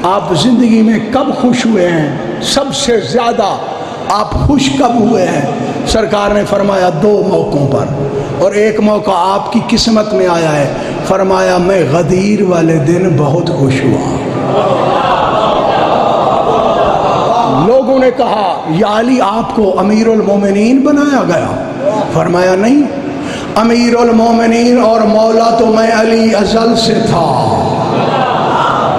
آپ زندگی میں کب خوش ہوئے ہیں، سب سے زیادہ آپ خوش کب ہوئے ہیں؟ سرکار نے فرمایا دو موقعوں پر، اور ایک موقع آپ کی قسمت میں آیا ہے، فرمایا میں غدیر والے دن بہت خوش ہوا۔ لوگوں نے کہا یا علی آپ کو امیر المومنین بنایا گیا؟ فرمایا نہیں، امیر المومنین اور مولا تو میں علی ازل سے تھا۔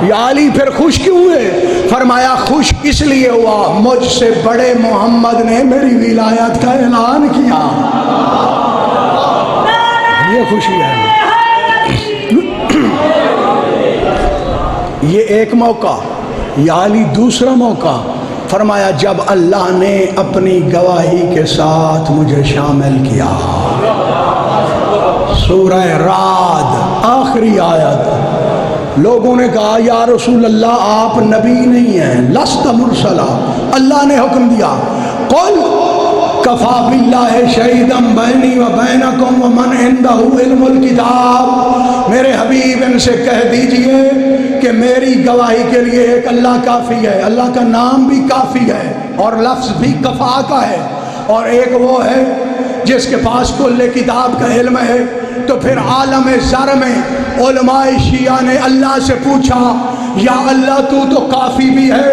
یا علی پھر خوش کیوں ہوئے؟ فرمایا خوش اس لیے ہوا مجھ سے بڑے محمد نے میری ولایت کا اعلان کیا، یہ خوشی ہے۔ یہ ایک موقع۔ یا علی دوسرا موقع، فرمایا جب اللہ نے اپنی گواہی کے ساتھ مجھے شامل کیا۔ سورہ رعد آخری آیت۔ لوگوں نے کہا یا رسول اللہ آپ نبی نہیں ہیں، لست مرسلا، اللہ نے حکم دیا قل کفا باللہ شہیدا بینی و بینکم ومن عندہ علم الکتاب، میرے حبیب ان سے کہہ دیجئے کہ میری گواہی کے لیے ایک اللہ کافی ہے، اللہ کا نام بھی کافی ہے اور لفظ بھی کفا کا ہے، اور ایک وہ ہے جس کے پاس کل کتاب کا علم ہے۔ تو پھر عالم زر میں علماء شیعہ نے اللہ سے پوچھا، یا اللہ تو کافی بھی ہے،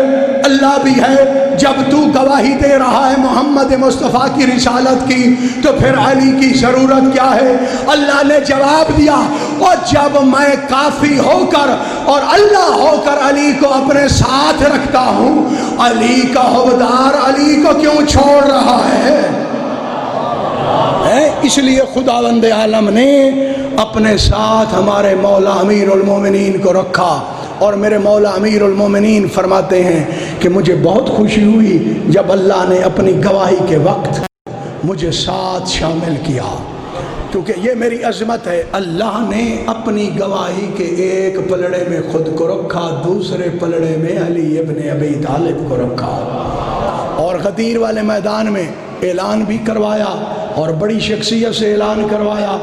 اللہ بھی ہے، جب تو گواہی دے رہا ہے محمد مصطفیٰ کی رسالت کی تو پھر علی کی ضرورت کیا ہے؟ اللہ نے جواب دیا، اور جب میں کافی ہو کر اور اللہ ہو کر علی کو اپنے ساتھ رکھتا ہوں، علی کا حوادار علی کو کیوں چھوڑ رہا ہے؟ اس لیے خداوند عالم نے اپنے ساتھ ہمارے مولا امیر المومنین کو رکھا، اور میرے مولا امیر المومنین فرماتے ہیں کہ مجھے بہت خوشی ہوئی جب اللہ نے اپنی گواہی کے وقت مجھے ساتھ شامل کیا، کیونکہ یہ میری عظمت ہے۔ اللہ نے اپنی گواہی کے ایک پلڑے میں خود کو رکھا، دوسرے پلڑے میں علی ابن ابی طالب کو رکھا، اور غدیر والے میدان میں اعلان بھی کروایا، اور بڑی شخصیت سے اعلان کروایا،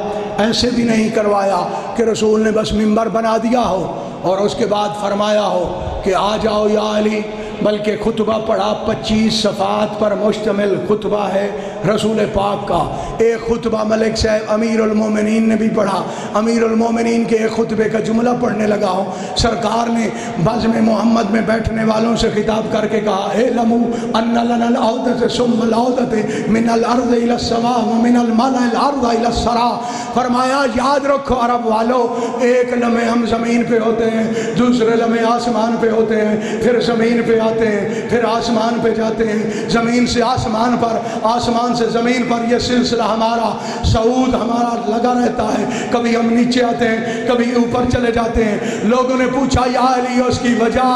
ایسے بھی نہیں کروایا کہ رسول نے بس منبر بنا دیا ہو اور اس کے بعد فرمایا ہو کہ آ جاؤ یا علی، بلکہ خطبہ پڑھا، 25 صفحات پر مشتمل خطبہ ہے رسول پاک کا۔ ایک خطبہ ملک صاحب امیر المومنین نے بھی پڑھا، امیر المومنین کے ایک خطبے کا جملہ پڑھنے لگا ہوں، سرکار نے بزم محمد میں بیٹھنے والوں سے خطاب کر کے کہا، اعلموا ان لنا العودۃ ثم العودۃ من الارض الى السماء ومن الماء الارض الى الثرى، فرمایا یاد رکھو عرب والو، ایک لمحے ہم زمین پہ ہوتے ہیں، دوسرے لمحے آسمان پہ ہوتے ہیں، پھر زمین پہ آتے ہیں، پھر آسمان پہ جاتے ہیں، زمین سے آسمان پر، آسمان سے زمین پر، یہ سلسلہ ہمارا صعود ہمارا لگا رہتا ہے، کبھی ہم نیچے آتے ہیں، کبھی اوپر چلے جاتے ہیں۔ لوگوں نے پوچھا یا علی اس کی وجہ،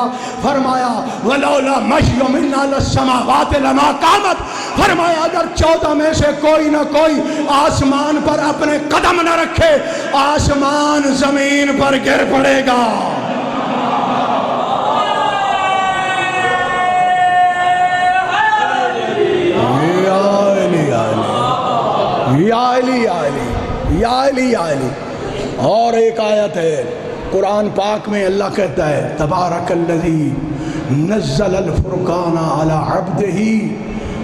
فرمایا ولولا مشی منا للسماوات لما قامت، فرمایا اگر 14 میں سے کوئی نہ کوئی آسمان پر اپنے قدم نہ رکھے، آسمان زمین پر گر پڑے گا۔ یا علی یا علی یا علی یا علی۔ اور ایک آیت ہے قرآن پاک میں، اللہ کہتا ہے تبارک الذی نزل الفرقان علی عبدہ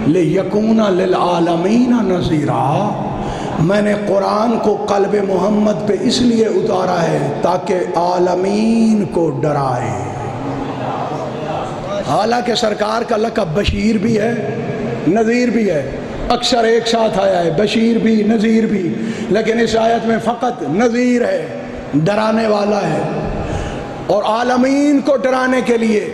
لیکون للعالمین نذیرا، میں نے قرآن کو قلب محمد پہ اس لیے اتارا ہے تاکہ عالمین کو ڈرائے۔ حالانکہ سرکار کا لقب بشیر بھی ہے نذیر بھی ہے، اکثر ایک ساتھ آیا ہے بشیر بھی نذیر بھی، لیکن اس آیت میں فقط نذیر ہے، ڈرانے والا ہے۔ اور عالمین کو ڈرانے کے لیے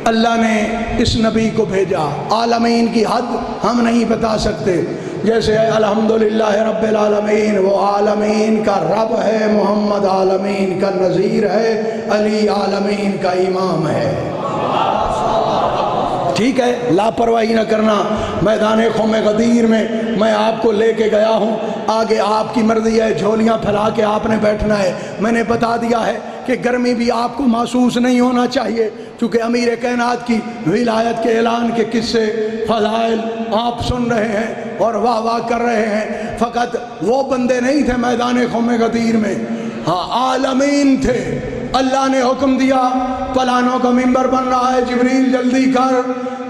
اللہ نے اس نبی کو بھیجا۔ عالمین کی حد ہم نہیں بتا سکتے، جیسے الحمدللہ رب العالمین، وہ عالمین کا رب ہے، محمد عالمین کا نذیر ہے، علی عالمین کا امام ہے۔ ٹھیک ہے، لاپرواہی نہ کرنا۔ میدان قوم غدیر میں میں آپ کو لے کے گیا ہوں، آگے آپ کی مرضی ہے، جھولیاں پھیلا کے آپ نے بیٹھنا ہے۔ میں نے بتا دیا ہے کہ گرمی بھی آپ کو محسوس نہیں ہونا چاہیے، چونکہ امیر کائنات کی ولایت کے اعلان کے قصے فضائل آپ سن رہے ہیں اور واہ واہ کر رہے ہیں۔ فقط وہ بندے نہیں تھے میدان قوم غدیر میں، ہاں عالمین تھے۔ اللہ نے حکم دیا پلانوں کا منبر بن رہا ہے، جبریل جلدی کر،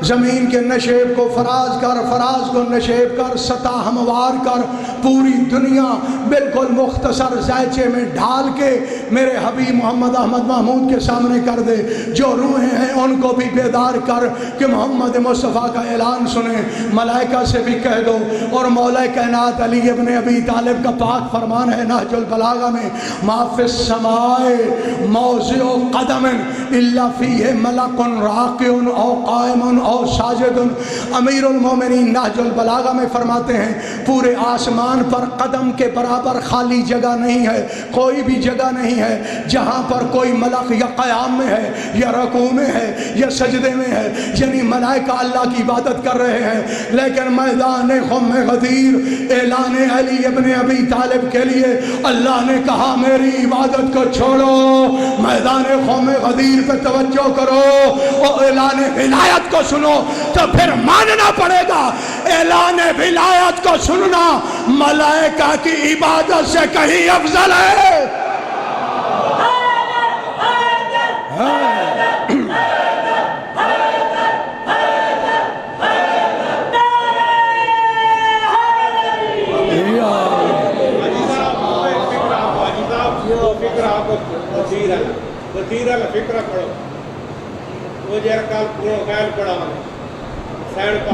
زمین کے نشیب کو فراز کر، فراز کو نشیب کر، سطح ہموار کر، پوری دنیا بالکل مختصر زائچے میں ڈھال کے میرے حبیب محمد احمد محمود کے سامنے کر دے۔ جو روحیں ہیں ان کو بھی بیدار کر کہ محمد مصطفیٰ کا اعلان سنیں، ملائکہ سے بھی کہہ دو۔ اور مولا کائنات علی ابن ابی طالب کا پاک فرمان ہے نہج البلاغہ میں، ما فی السماء موضع قدم الا فیہ ملک راکع او قائم او ساجد۔ امیر المومنین نہج البلاغہ میں فرماتے ہیں پورے آسمان پر قدم کے برابر خالی جگہ نہیں ہے، کوئی بھی جگہ نہیں ہے جہاں پر کوئی ملک یا قیام میں ہے یا رکوع میں ہے یا سجدے میں ہے، یعنی ملائکہ اللہ کی عبادت کر رہے ہیں۔ لیکن میدان قوم غدیر اعلان علی ابن ابی طالب کے لیے اللہ نے کہا میری عبادت کو چھوڑو، میدان قوم غدیر پہ توجہ کرو اور اعلان ولایت کو سنو تو پھر ماننا پڑے گا اعلان ولایت کو سننا ملائکہ کی عبادت سے کہیں افضل ہے۔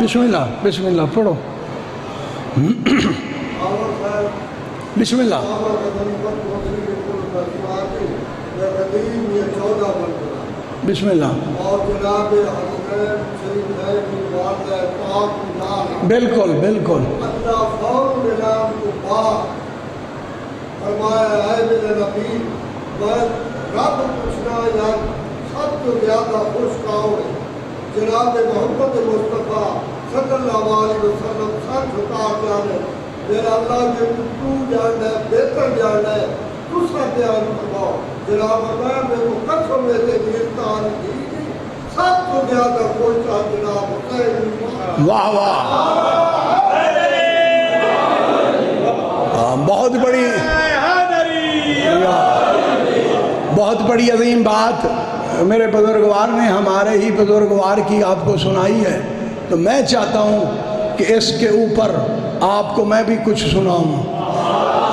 بسم اللہ بسم اللہ پڑھو، بسم اللہ۔ بسم اللہ۔ بالکل بالکل۔ رب پوچھنا یا سب تو زیادہ خوش کاؤ جناب محمد مصطفیٰ صلی اللہ علیہ وسلم سر جھکا جانے میرا اللہ کے تو جانا ہے بہتر جانا ہے دوسرا بیان کرواؤ جناب میں میرے کو قسم میں سے گرفتار کی سب تو زیادہ خوش کا جناب حسین۔ واہ واہ، بہت بڑی بہت بڑی عظیم بات میرے بزرگوار نے ہمارے ہی بزرگوار کی آپ کو سنائی ہے، تو میں چاہتا ہوں کہ اس کے اوپر آپ کو میں بھی کچھ سناؤں،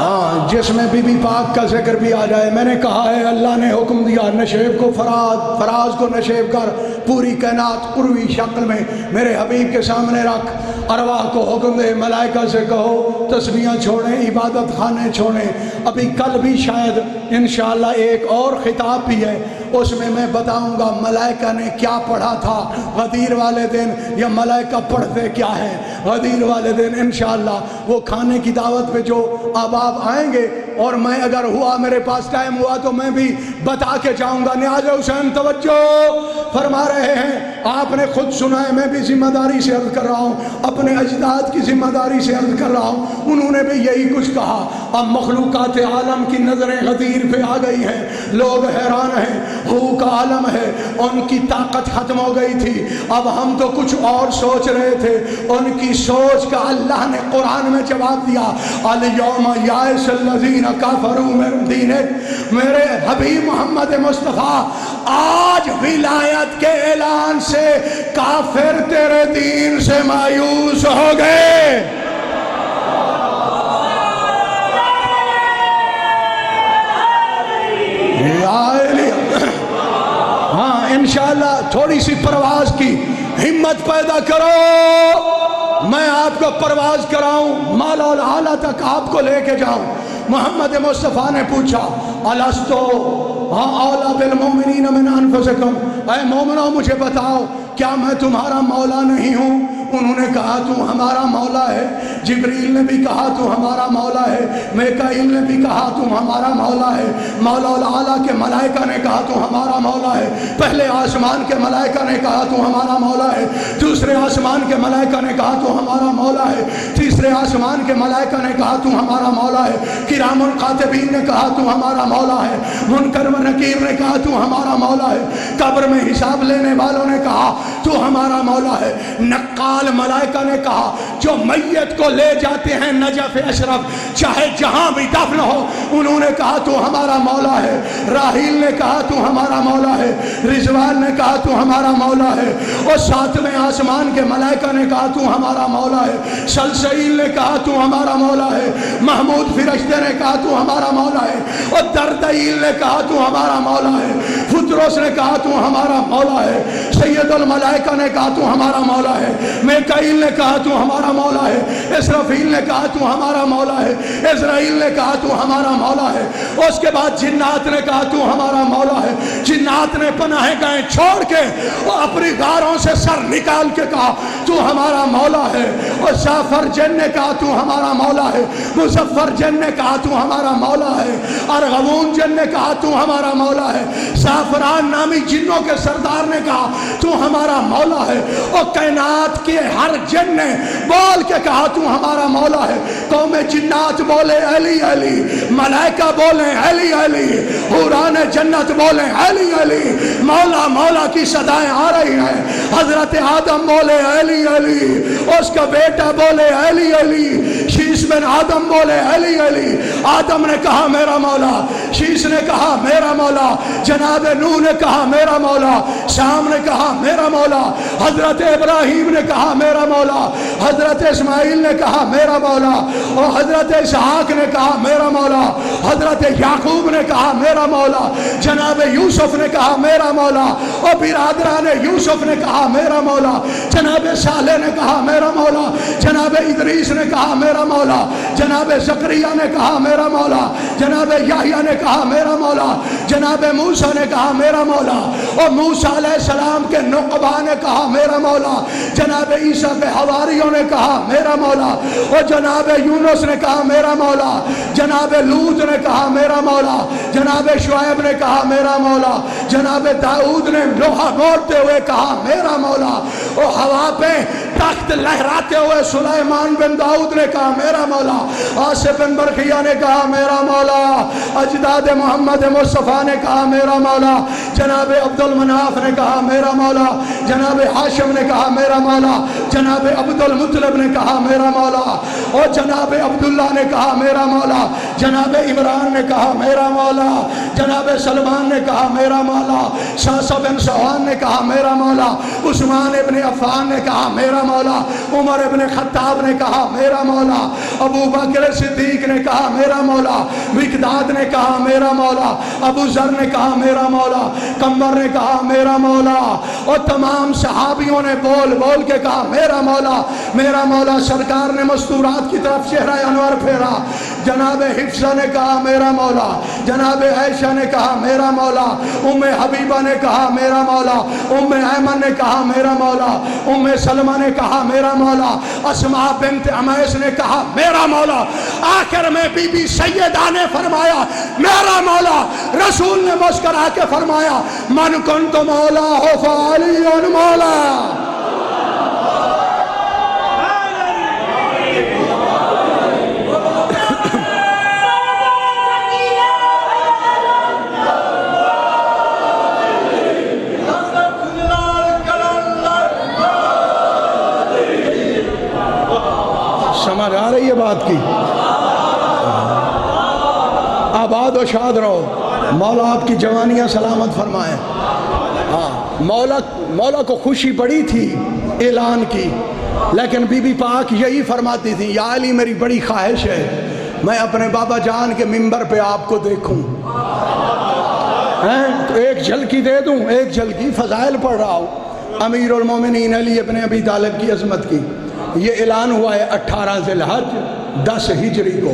ہاں، جس میں بی بی پاک کا ذکر بھی آ جائے۔ میں نے کہا ہے اللہ نے حکم دیا نشیب کو فراز کو نشیب کر پوری کائنات عروی شکل میں میرے حبیب کے سامنے رکھ، ارواح کو حکم دے، ملائکہ سے کہو تسبیحاں چھوڑیں، عبادت خانے چھوڑیں۔ ابھی کل بھی شاید انشاءاللہ ایک اور خطاب بھی ہے، اس میں بتاؤں گا ملائکہ نے کیا پڑھا تھا غدیر والے دن، یا ملائکہ پڑھتے کیا ہے غدیر والے دن۔ انشاءاللہ وہ کھانے کی دعوت پہ جو احباب آئیں گے، اور میں اگر ہوا میرے پاس ٹائم ہوا تو میں بھی بتا کے جاؤں گا۔ نیاز حسین توجہ فرما رہے ہیں، آپ نے خود سنا ہے، میں بھی ذمہ داری سے عرض کر رہا ہوں، اپنے اجداد کی ذمہ داری سے عرض کر رہا ہوں، انہوں نے بھی یہی کچھ کہا۔ اب مخلوقات عالم کی نظریں غدیر پہ آ گئی ہیں، لوگ حیران ہیں، ہو کا عالم ہے، ان کی طاقت ختم ہو گئی تھی، اب ہم تو کچھ اور سوچ رہے تھے، ان کی سوچ کا اللہ نے قرآن میں جواب دیا، الیوم یائس الذین کفروا من دینک، میرے حبیب محمد مصطفیٰ آج ولایت کے اعلان سے کافر تیرے دین سے مایوس ہو گئے۔ ہاں انشاءاللہ تھوڑی سی پرواز کی ہمت پیدا کرو، میں آپ کو پرواز کراؤں، مال اور اعلیٰ تک آپ کو لے کے جاؤں۔ محمد مصطفیٰ نے پوچھا الستو اولیٰ بالمؤمنین من انفسکم، اے مومنو مجھے بتاؤ کیا میں تمہارا مولا نہیں ہوں؟ انہوں نے کہا تو ہمارا مولا ہے، جبریل نے بھی کہا تو ہمارا مولا ہے، میکائیل نے بھی کہا تو ہمارا مولا ہے، مولا الاعلیٰ کے ملائکہ نے کہا تو ہمارا مولا ہے، پہلے آسمان کے ملائکہ نے کہا تو ہمارا مولا ہے، دوسرے آسمان کے ملائکہ نے کہا تو ہمارا مولا ہے، تیسرے آسمان کے ملائکہ نے کہا تو ہمارا مولا ہے، کرام القاتبین نے کہا تو ہمارا مولا ہے، منکر و نکیر نے کہا تو ہمارا مولا ہے، قبر میں حساب لینے والوں نے کہا تو ہمارا مولا ہے، نقال ملائکہ نے کہا جو میت کو لے جاتے ہیں نجف اشرف چاہے جہاں بھی دفن ہو، انہوں نے کہا تو ہمارا مولا ہے، راحیل نے کہا تو ہمارا مولا ہے، رضوان نے کہا تو ہمارا مولا ہے، اور ساتویں آسمان کے ملائکہ نے کہا تو ہمارا مولا ہے، سلسعیل نے کہا تو ہمارا مولا ہے، محمود فرشتے نے کہا تو ہمارا مولا ہے، اور دردائیل نے کہا تو ہمارا مولا ہے، فطرس نے کہا تو ہمارا مولا ہے، سید الملائکہ نے کہا تو ہمارا مولا ہے، میکائیل نے کہا تو ہمارا مولا ہے، اسرافیل نے کہا تو ہمارا مولا ہے، اسرائیل نے کہا تو ہمارا مولا ہے، اس کے بعد جنات نے کہا تو ہمارا مولا ہے، جنات نے پناہ گاہیں چھوڑ کے اور اپنی غاروں سے سر نکال کے کہا تو ہمارا مولا ہے۔ اور سافر جن نے کہا تو ہمارا مولا ہے۔ مظفر جن نے کہا تو ہمارا مولا ہے۔ ارغوون جن نے کہا تو ہمارا مولا ہے۔ سافران نامی جنوں کے سردار نے کہا تو ہمارا مولا ہے۔ اور کائنات کے ہر جن نے بول کے کہا تو ہمارا مولا ہے۔ قوم جنات بولے علی علی، ملائکہ بولیں علی علی، حوران جنت بولیں علی علی، مولا مولا کی صدائیں آ رہی ہیں۔ حضرت آدم بولے علی علی، اس کا بیٹا بولے علی علی، شیش بن آدم بولے علی علی۔ آدم نے کہا میرا مولا، شیش نے کہا میرا مولا، جناب نوح نے کہا میرا مولا، شام نے کہا میرا مولا، حضرت ابراہیم نے کہا میرا مولا، حضرت اسماعیل نے کہا میرا مولا، اور حضرت اسحاق نے کہا میرا مولا، حضرت یعقوب نے کہا میرا مولا، جناب یوسف نے کہا میرا مولا، اور برادران یوسف نے کہا میرا مولا، جناب صالح نے کہا میرا مولا، جناب ادریس نے کہا میرا مولا، جناب زکریا نے کہا میرا مولا، جناب یحییٰ نے کہا میرا مولا، جناب موسیٰ نے کہا میرا مولا، اور موسیٰ علیہ السلام کے نقبہ نے کہا میرا مولا، جناب عیسیٰ کے حواریوں نے کہا میرا مولا، اور جناب یونس نے کہا میرا مولا، جناب لوط نے کہا میرا مولا، جناب شعیب نے کہا میرا مولا، جناب داؤد نے لوہا موڑتے ہوئے کہا میرا مولا، اور ہوا پہ تخت لہراتے ہوئے سلیمان بن داؤد نے کہا میرا مولا، آصف بن برقیہ نے کہا میرا مولا، اجداد محمد مصطفیٰ نے کہا میرا مولا، جناب عبد المناف نے کہا میرا مولا، جناب ہاشم نے کہا میرا مولا، جناب عبد المطلب نے کہا میرا مولا، اور جناب عبداللہ نے کہا میرا مولا، جناب عمران نے کہا میرا مولا، جناب سلمان نے کہا میرا مولا، شاہ بن سوان نے کہا میرا مولا، عثمان ابن عفان نے کہا میرا مولا، عمر ابن خطاب نے کہا میرا مولا، ابو بکر صدیق نے کہا میرا مولا، مقداد نے کہا میرا مولا، ابو ذر نے کہا میرا مولا، کمبر نے کہا میرا مولا، اور تمام صحابیوں نے بول بول کے کہا میرا مولا میرا مولا۔ سرکار نے مستورات کی طرف چہرہ انور پھیرا، جناب حفصہ نے کہا میرا مولا، جناب عائشہ نے کہا میرا مولا، ام حبیبہ نے کہا میرا مولا، ام ایمن نے کہا میرا مولا، ام سلمہ نے کہا میرا مولا، اسماء بنت عمیس نے کہا میرا مولا۔ آخر میں بی بی سیدہ نے فرمایا میرا مولا۔ رسول نے مسکرا کے فرمایا من کنت مولا ہو فعلی مولا۔ سمجھ آ رہی ہے بات کی؟ آباد و شاد رہو، مولا آپ کی جوانیاں سلامت فرمائے۔ ہاں، مولا کو خوشی بڑی تھی اعلان کی، لیکن بی بی پاک یہی فرماتی تھی یا علی میری بڑی خواہش ہے میں اپنے بابا جان کے منبر پہ آپ کو دیکھوں، ایک جھلکی دے دوں، ایک جھلکی فضائل پڑھ رہا ہوں امیر المومنین علی ابن ابی طالب کی عظمت کی۔ یہ اعلان ہوا ہے 18 ذی الحج 10 ہجری کو،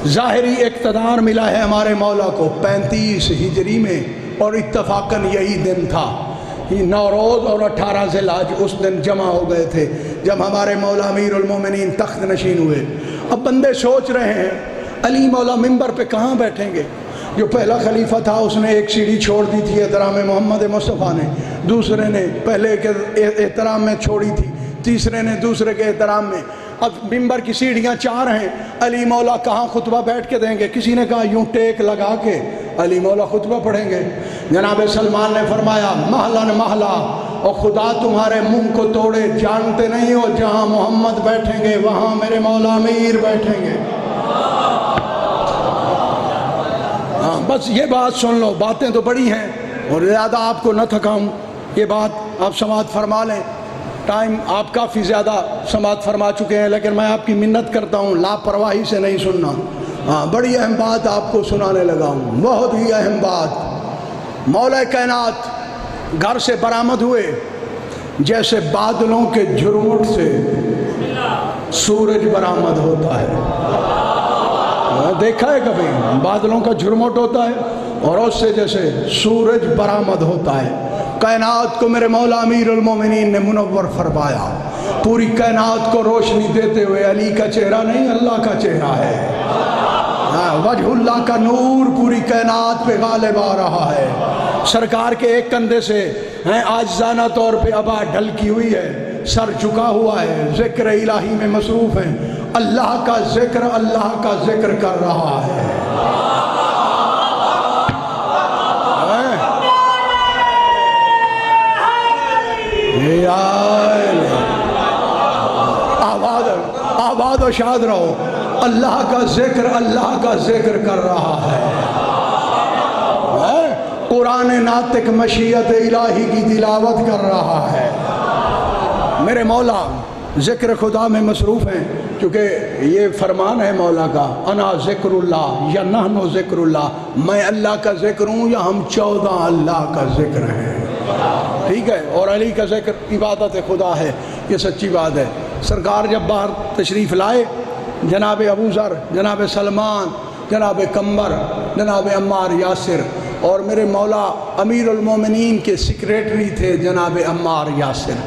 ظاہری اقتدار ملا ہے ہمارے مولا کو 35 ہجری میں، اور اتفاقاً یہی دن تھا، نوروز اور 18 ذی الحج اس دن جمع ہو گئے تھے جب ہمارے مولا امیر المومنین تخت نشین ہوئے۔ اب بندے سوچ رہے ہیں علی مولا منبر پہ کہاں بیٹھیں گے؟ جو پہلا خلیفہ تھا اس نے ایک سیڑھی چھوڑ دی تھی احترام محمد مصطفیٰ نے، دوسرے نے پہلے کے احترام میں چھوڑی تھی، تیسرے نے دوسرے کے احترام میں۔ اب منبر کی سیڑھیاں 4 ہیں، علی مولا کہاں خطبہ بیٹھ کے دیں گے؟ کسی نے کہا یوں ٹیک لگا کے علی مولا خطبہ پڑھیں گے۔ جناب سلمان نے فرمایا محلن محلہ، اور خدا تمہارے منہ کو توڑے، جانتے نہیں ہو جہاں محمد بیٹھیں گے وہاں میرے مولا امیر بیٹھیں گے۔ ہاں بس یہ بات سن لو، باتیں تو بڑی ہیں اور زیادہ آپ کو نہ تھکاؤں، یہ بات آپ سماعت فرما لیں، ٹائم آپ کافی زیادہ سماعت فرما چکے ہیں، لیکن میں آپ کی منت کرتا ہوں لاپرواہی سے نہیں سننا۔ ہاں بڑی اہم بات آپ کو سنانے لگا ہوں، بہت ہی اہم بات۔ مولا کائنات گھر سے برآمد ہوئے، جیسے بادلوں کے جھرمٹ سے سورج برآمد ہوتا ہے۔ دیکھا ہے کبھی بادلوں کا جھرمٹ ہوتا ہے اور اس سے جیسے سورج برآمد ہوتا ہے، کائنات کو میرے مولا امیر المومنین نے منور فرمایا، پوری کائنات کو روشنی دیتے ہوئے علی کا چہرہ نہیں اللہ کا چہرہ ہے، وجہ اللہ کا نور پوری کائنات پہ غالب آ رہا ہے۔ سرکار کے ایک کندھے سے عاجزانہ طور پہ ابا ڈھلکی ہوئی ہے، سر جھکا ہوا ہے، ذکر الہی میں مصروف ہے، اللہ کا ذکر کر رہا ہے۔ آباد و شاد رہو، اللہ کا ذکر کر رہا ہے۔ قرآن ناطق مشیت الہی کی تلاوت کر رہا ہے۔ میرے مولا ذکر خدا میں مصروف ہیں، کیونکہ یہ فرمان ہے مولا کا، انا ذکر اللہ یا نحن ذکر اللہ، میں اللہ کا ذکر ہوں یا ہم 14 اللہ کا ذکر ہیں، ٹھیک ہے۔ اور علی کا ذکر عبادت خدا ہے، یہ سچی بات ہے۔ سرکار جب باہر تشریف لائے، جناب ابو ذر، جناب سلمان، جناب قمر، جناب عمار یاسر، اور میرے مولا امیر المومنین کے سیکریٹری تھے جناب عمار یاسر،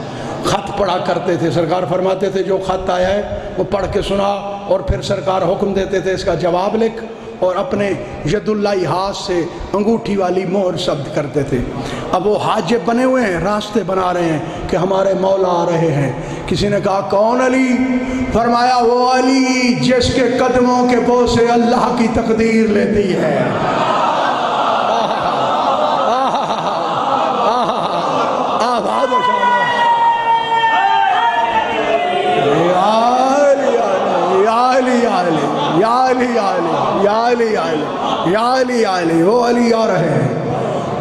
خط پڑھا کرتے تھے۔ سرکار فرماتے تھے جو خط آیا ہے وہ پڑھ کے سنا، اور پھر سرکار حکم دیتے تھے اس کا جواب لکھ، اور اپنے ید اللہ ہاتھ سے انگوٹھی والی مہر ثبت کرتے تھے۔ اب وہ حاجب بنے ہوئے ہیں، راستے بنا رہے ہیں کہ ہمارے مولا آ رہے ہیں۔ کسی نے کہا کون علی؟ فرمایا وہ علی جس کے قدموں کے بو سے اللہ کی تقدیر لیتی ہے۔ یا علی وہ علی آ رہے ہیں۔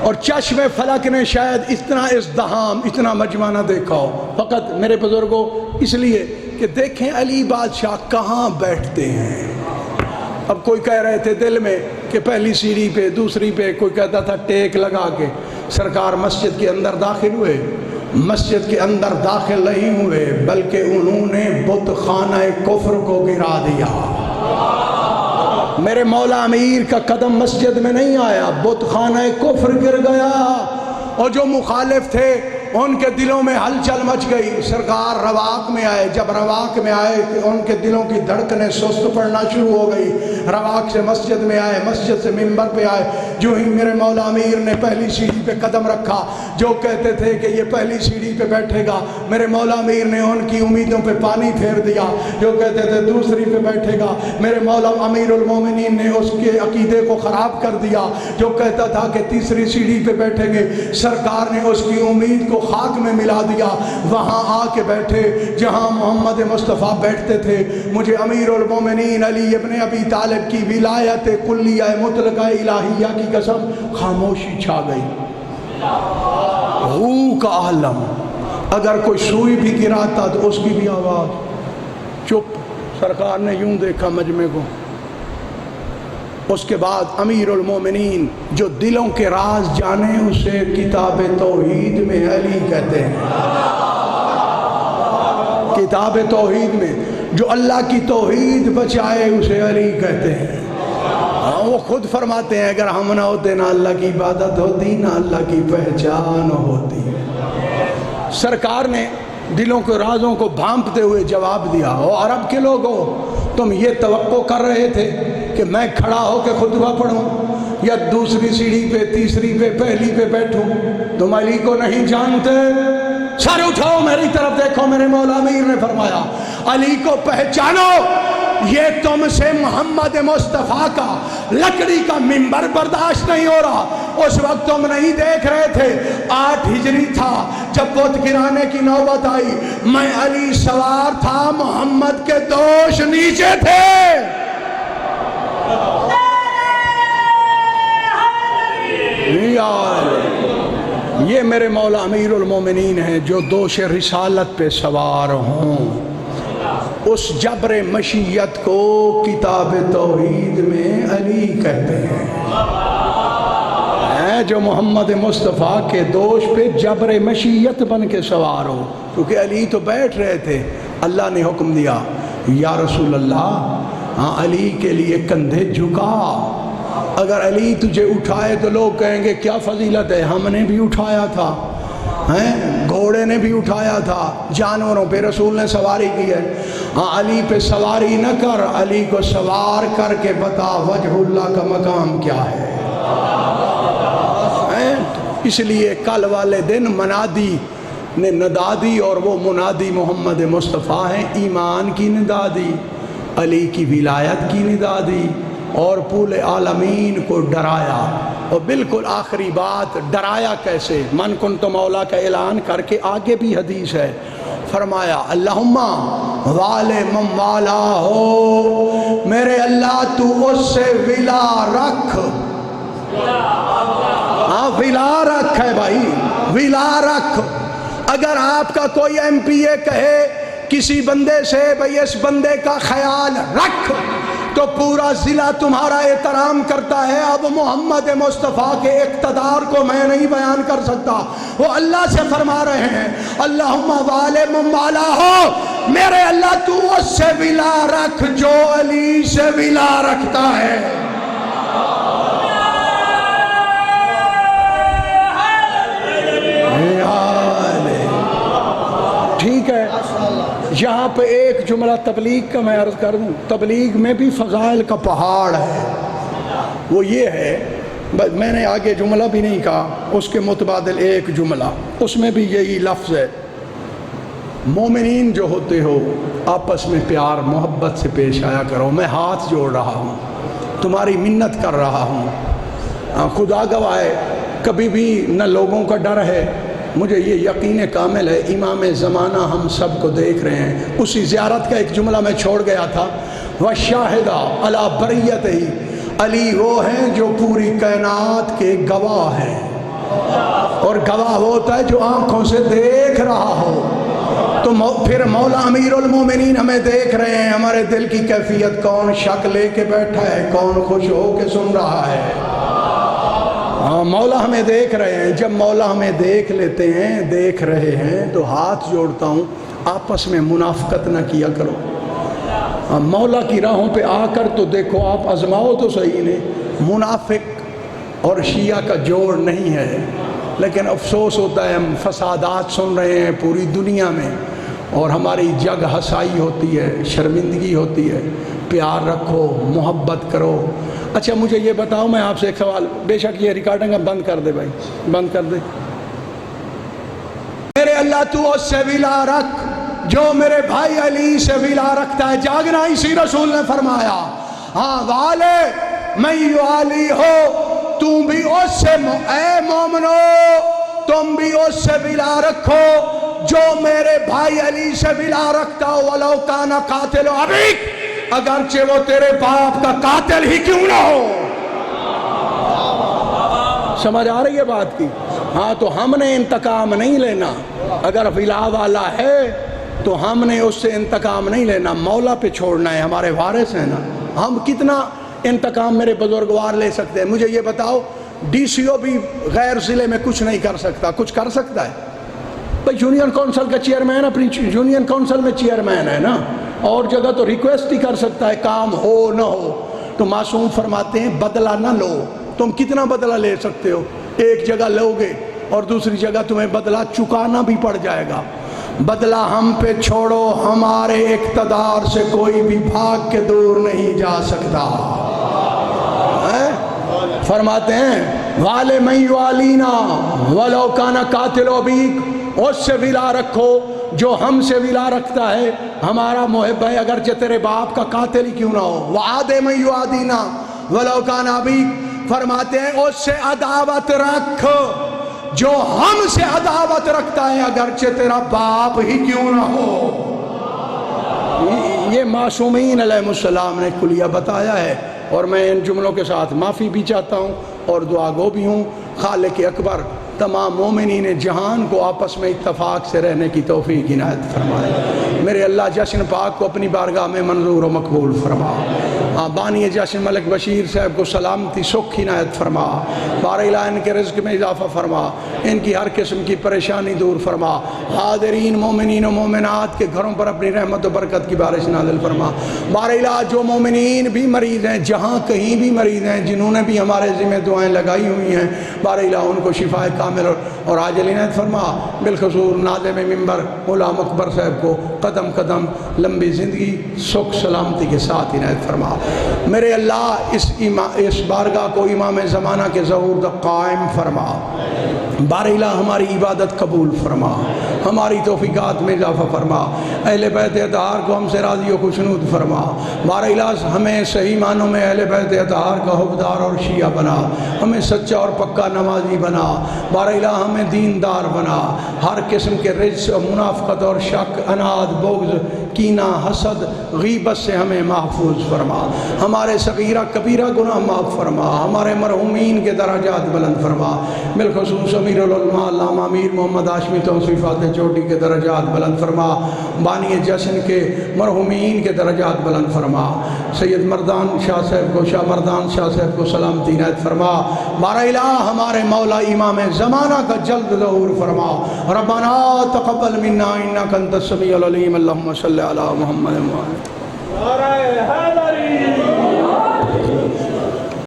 اور چشم فلک نے شاید اتنا ازدحام، اتنا مجمع نہ دیکھا ہو، فقط میرے بزرگوں اس لیے کہ دیکھیں علی بادشاہ کہاں بیٹھتے ہیں۔ اب کوئی کہہ رہے تھے دل میں کہ پہلی سیڑھی پہ، دوسری پہ، کوئی کہتا تھا ٹیک لگا کے۔ سرکار مسجد کے اندر داخل ہوئے، مسجد کے اندر داخل نہیں ہوئے بلکہ انہوں نے بت خانہ کفر کو گرا دیا۔ میرے مولا امیر کا قدم مسجد میں نہیں آیا، بت خانہ کفر گر گیا، اور جو مخالف تھے ان کے دلوں میں ہلچل مچ گئی۔ سرکار رواق میں آئے، جب رواق میں آئے ان کے دلوں کی دھڑکنیں سست پڑنا شروع ہو گئی۔ رواق سے مسجد میں آئے، مسجد سے منبر پہ آئے، جو ہی میرے مولا امیر نے پہلی سیڑھی پہ قدم رکھا، جو کہتے تھے کہ یہ پہلی سیڑھی پہ بیٹھے گا، میرے مولا امیر نے ان کی امیدوں پہ پانی پھیر دیا۔ جو کہتے تھے دوسری پہ بیٹھے گا، میرے مولا امیر المومنین نے اس کے عقیدے کو خراب کر دیا۔ جو کہتا تھا کہ تیسری سیڑھی پہ بیٹھیں گے، سرکار نے اس کی امید کو خاک میں ملا دیا۔ وہاں آ کے بیٹھے جہاں محمد مصطفیٰ بیٹھتے تھے۔ مجھے امیر المومنین علی ابن ابی طالب کی ولایت کلیہ مطلقہ الہیہ کی قسم، خاموشی چھا گئی، روح کا عالم۔ اگر کوئی سوئی بھی گراتا تو اس کی بھی آواز چپ۔ سرکار نے یوں دیکھا مجمع کو۔ اس کے بعد امیر المومنین جو دلوں کے راز جانے اسے کتاب توحید میں علی کہتے ہیں۔ کتاب توحید میں جو اللہ کی توحید بچائے اسے علی کہتے ہیں۔ وہ خود فرماتے ہیں اگر ہم نہ ہوتے نہ اللہ کی عبادت ہوتی نہ اللہ کی پہچان ہوتی۔ سرکار نے دلوں کے رازوں کو بھانپتے ہوئے جواب دیا، او عرب کے لوگوں، تم یہ توقع کر رہے تھے کہ میں کھڑا ہو کے خطبہ پڑھوں یا دوسری سیڑھی پہ، تیسری پہ، پہلی پہ بیٹھوں؟ تم علی کو نہیں جانتے؟ سر اٹھاؤ میری طرف دیکھو۔ میرے مولا امیر نے فرمایا علی کو پہچانو، یہ تم سے محمد مصطفیٰ کا لکڑی کا منبر برداشت نہیں ہو رہا۔ اس وقت تم نہیں دیکھ رہے تھے، 8 ہجری تھا جب بت گرانے کی نوبت آئی، میں علی سوار تھا، محمد کے دوش نیچے تھے۔ یہ میرے مولا امیر المومنین ہیں جو دوش رسالت پہ سوار ہوں۔ اس جبر مشیت کو کتاب توحید میں علی کہتے ہیں، جو محمد مصطفیٰ کے دوش پہ جبر مشیت بن کے سوار ہو۔ کیونکہ علی تو بیٹھ رہے تھے، اللہ نے حکم دیا یا رسول اللہ، ہاں علی کے لیے کندھے جھکا۔ اگر علی تجھے اٹھائے تو لوگ کہیں گے کیا فضیلت ہے، ہم نے بھی اٹھایا تھا۔ ہیں، گھوڑے نے بھی اٹھایا تھا، جانوروں پہ رسول نے سواری کی ہے۔ ہاں علی پہ سواری نہ کر، علی کو سوار کر کے بتا وجہ اللہ کا مقام کیا ہے۔ اس لیے کل والے دن منادی نے ندا دی، اور وہ منادی محمد مصطفیٰ ہیں، ایمان کی ندا دی، علی کی ولایت کی ندا دی، اور پورے عالمین کو ڈرایا۔ اور بالکل آخری بات، ڈرایا کیسے؟ من کنت مولا کا اعلان کر کے آگے بھی حدیث ہے، فرمایا اللہم والے من والا ہو، میرے اللہ تو اس سے ولا رکھ۔ ہاں ولا رکھ ہے بھائی، ولا رکھ۔ اگر آپ کا کوئی ایم پی اے کہے کسی بندے سے بھئی اس بندے کا خیال رکھ، تو پورا ضلع تمہارا احترام کرتا ہے۔ اب محمد مصطفیٰ کے اقتدار کو میں نہیں بیان کر سکتا، وہ اللہ سے فرما رہے ہیں اللہم والے من والا ہو، میرے اللہ تو اس سے ولا رکھ جو علی سے ولا رکھتا ہے۔ ٹھیک ہے، یہاں پہ ایک جملہ تبلیغ کا میں عرض کر دوں، تبلیغ میں بھی فضائل کا پہاڑ ہے۔ وہ یہ ہے، میں نے آگے جملہ بھی نہیں کہا، اس کے متبادل ایک جملہ، اس میں بھی یہی لفظ ہے، مومنین جو ہوتے ہو آپس میں پیار محبت سے پیش آیا کرو۔ میں ہاتھ جوڑ رہا ہوں، تمہاری منت کر رہا ہوں، خدا گواہ ہے کبھی بھی نہ لوگوں کا ڈر ہے، مجھے یہ یقین کامل ہے امام زمانہ ہم سب کو دیکھ رہے ہیں۔ اسی زیارت کا ایک جملہ میں چھوڑ گیا تھا، وَالشَّاهِدَ عَلَى بَرِيَّتِهِ، علی وہ ہیں جو پوری کائنات کے گواہ ہیں، اور گواہ ہوتا ہے جو آنکھوں سے دیکھ رہا ہو۔ تو پھر مولا امیر المومنین ہمیں دیکھ رہے ہیں، ہمارے دل کی کیفیت کون شک لے کے بیٹھا ہے، کون خوش ہو کے سن رہا ہے۔ مولا ہمیں دیکھ رہے ہیں، جب مولا ہمیں دیکھ لیتے ہیں، دیکھ رہے ہیں، تو ہاتھ جوڑتا ہوں آپس میں منافقت نہ کیا کرو۔ مولا کی راہوں پہ آ کر تو دیکھو، آپ آزماؤ تو صحیح نہیں۔ منافق اور شیعہ کا جوڑ نہیں ہے، لیکن افسوس ہوتا ہے ہم فسادات سن رہے ہیں پوری دنیا میں، اور ہماری جگ ہسائی ہوتی ہے، شرمندگی ہوتی ہے۔ پیار رکھو، محبت کرو۔ اچھا مجھے یہ بتاؤ، میں آپ سے ایک سوال، بے شک یہ ریکارڈنگ بند کر دے بھائی، بند کر دے۔ میرے اللہ تو اس سے ولا رکھ جو میرے بھائی علی سے ولا رکھتا ہے۔ جاگنا اسی رسول نے فرمایا، ہاں والے میں والی ہو، تم بھی اس سے، اے مومنو تم بھی اس سے ولا رکھو جو میرے بھائی علی سے ولا رکھتا ہو، ولو کان قاتل ابیک، اگرچہ وہ تیرے باپ کا قاتل ہی کیوں نہ ہو۔ سمجھ آ رہی ہے بات کی؟ ہاں تو ہم نے انتقام نہیں لینا، اگر ولا والا ہے تو ہم نے اس سے انتقام نہیں لینا، مولا پہ چھوڑنا ہے، ہمارے وارث ہیں نا۔ ہم کتنا انتقام میرے بزرگوار لے سکتے ہیں؟ مجھے یہ بتاؤ، ڈی سی او بھی غیر ضلع میں کچھ نہیں کر سکتا، کچھ کر سکتا ہے؟ بھائی یونین کونسل کا چیئرمین اپنی یونین کونسل میں چیئرمین ہے نا، اور جگہ تو ریکویسٹ ہی کر سکتا ہے، کام ہو نہ ہو۔ تو معصوم فرماتے ہیں بدلہ نہ لو۔ تم کتنا بدلہ لے سکتے ہو؟ ایک جگہ لو گے اور دوسری جگہ تمہیں بدلہ چکانا بھی پڑ جائے گا۔ بدلہ ہم پہ چھوڑو، ہمارے اقتدار سے کوئی بھی بھاگ کے دور نہیں جا سکتا۔ فرماتے ہیں والے میں والینا ولو کان قاتل ابیک، اس سے ولا رکھو جو ہم سے ولا رکھتا ہے، ہمارا محب ہے، اگرچہ تیرے باپ کا قاتل ہی کیوں نہ ہو۔ وعادے میں یعادینا ولو کان ابیک، فرماتے ہیں اس سے عداوت رکھ جو ہم سے عداوت رکھتا ہے، اگرچہ تیرا باپ ہی کیوں نہ ہو۔ یہ معصومین علیہ السلام نے کلیہ بتایا ہے، اور میں ان جملوں کے ساتھ معافی بھی چاہتا ہوں اور دعا گو بھی ہوں۔ خالق اکبر تمام مومنین جہان کو آپس میں اتفاق سے رہنے کی توفیق عنایت فرمائے۔ میرے اللہ جشن پاک کو اپنی بارگاہ میں منظور و مقبول فرما۔ بانی جشن ملک بشیر صاحب کو سلامتی سکھ عنایت فرما، بار الہ ان کے رزق میں اضافہ فرما، ان کی ہر قسم کی پریشانی دور فرما، حاضرین مومنین و مومنات کے گھروں پر اپنی رحمت و برکت کی بارش نازل فرما۔ بار الہ جو مومنین بھی مریض ہیں، جہاں کہیں بھی مریض ہیں، جنہوں نے بھی ہمارے ذمہ دعائیں لگائی ہوئی ہیں، بار الہ ان کو شفا کامل اور عاجل عنایت فرما۔ بالخصوص ناظم ممبر غلام اکبر صاحب کو قدم قدم لمبی زندگی سکھ سلامتی کے ساتھ عنایت فرما۔ میرے اللہ اس بارگاہ کو امام زمانہ کے ظہور تک قائم فرما۔ بار الہ ہماری عبادت قبول فرما، ہماری توفیقات میں اضافہ فرما، اہل بیت اطہار کو ہم سے راضی و خوشنود فرما۔ بار الہ ہمیں صحیح معنوں میں اہل بیت اطہار کا حبدار اور شیعہ بنا، ہمیں سچا اور پکا نمازی بنا۔ بار الہ ہمیں دیندار بنا، ہر قسم کے رجس و منافقت اور شک، اناد، بغض، کینہ، حسد، غیبت سے ہمیں محفوظ فرما۔ ہمارے صغیرہ کبیرہ گناہ معاف فرما، ہمارے مرحومین کے درجات بلند فرما۔ بالخصوص امیر العلماء علامہ امیر محمد ہاشمی توصیفات چوٹی کے درجات بلند فرما، بانی جشن کے مرحومین کے درجات بلند فرما۔ سید مردان شاہ صاحب کو، شاہ مردان شاہ صاحب کو سلامتی عنایت فرما۔ بار الہ ہمارے مولا امام زمانہ کا جلد ظہور فرما۔ ربنا تقبل منا انک انت السمیع العلیم، اللہم صلی علی محمد و آلہ۔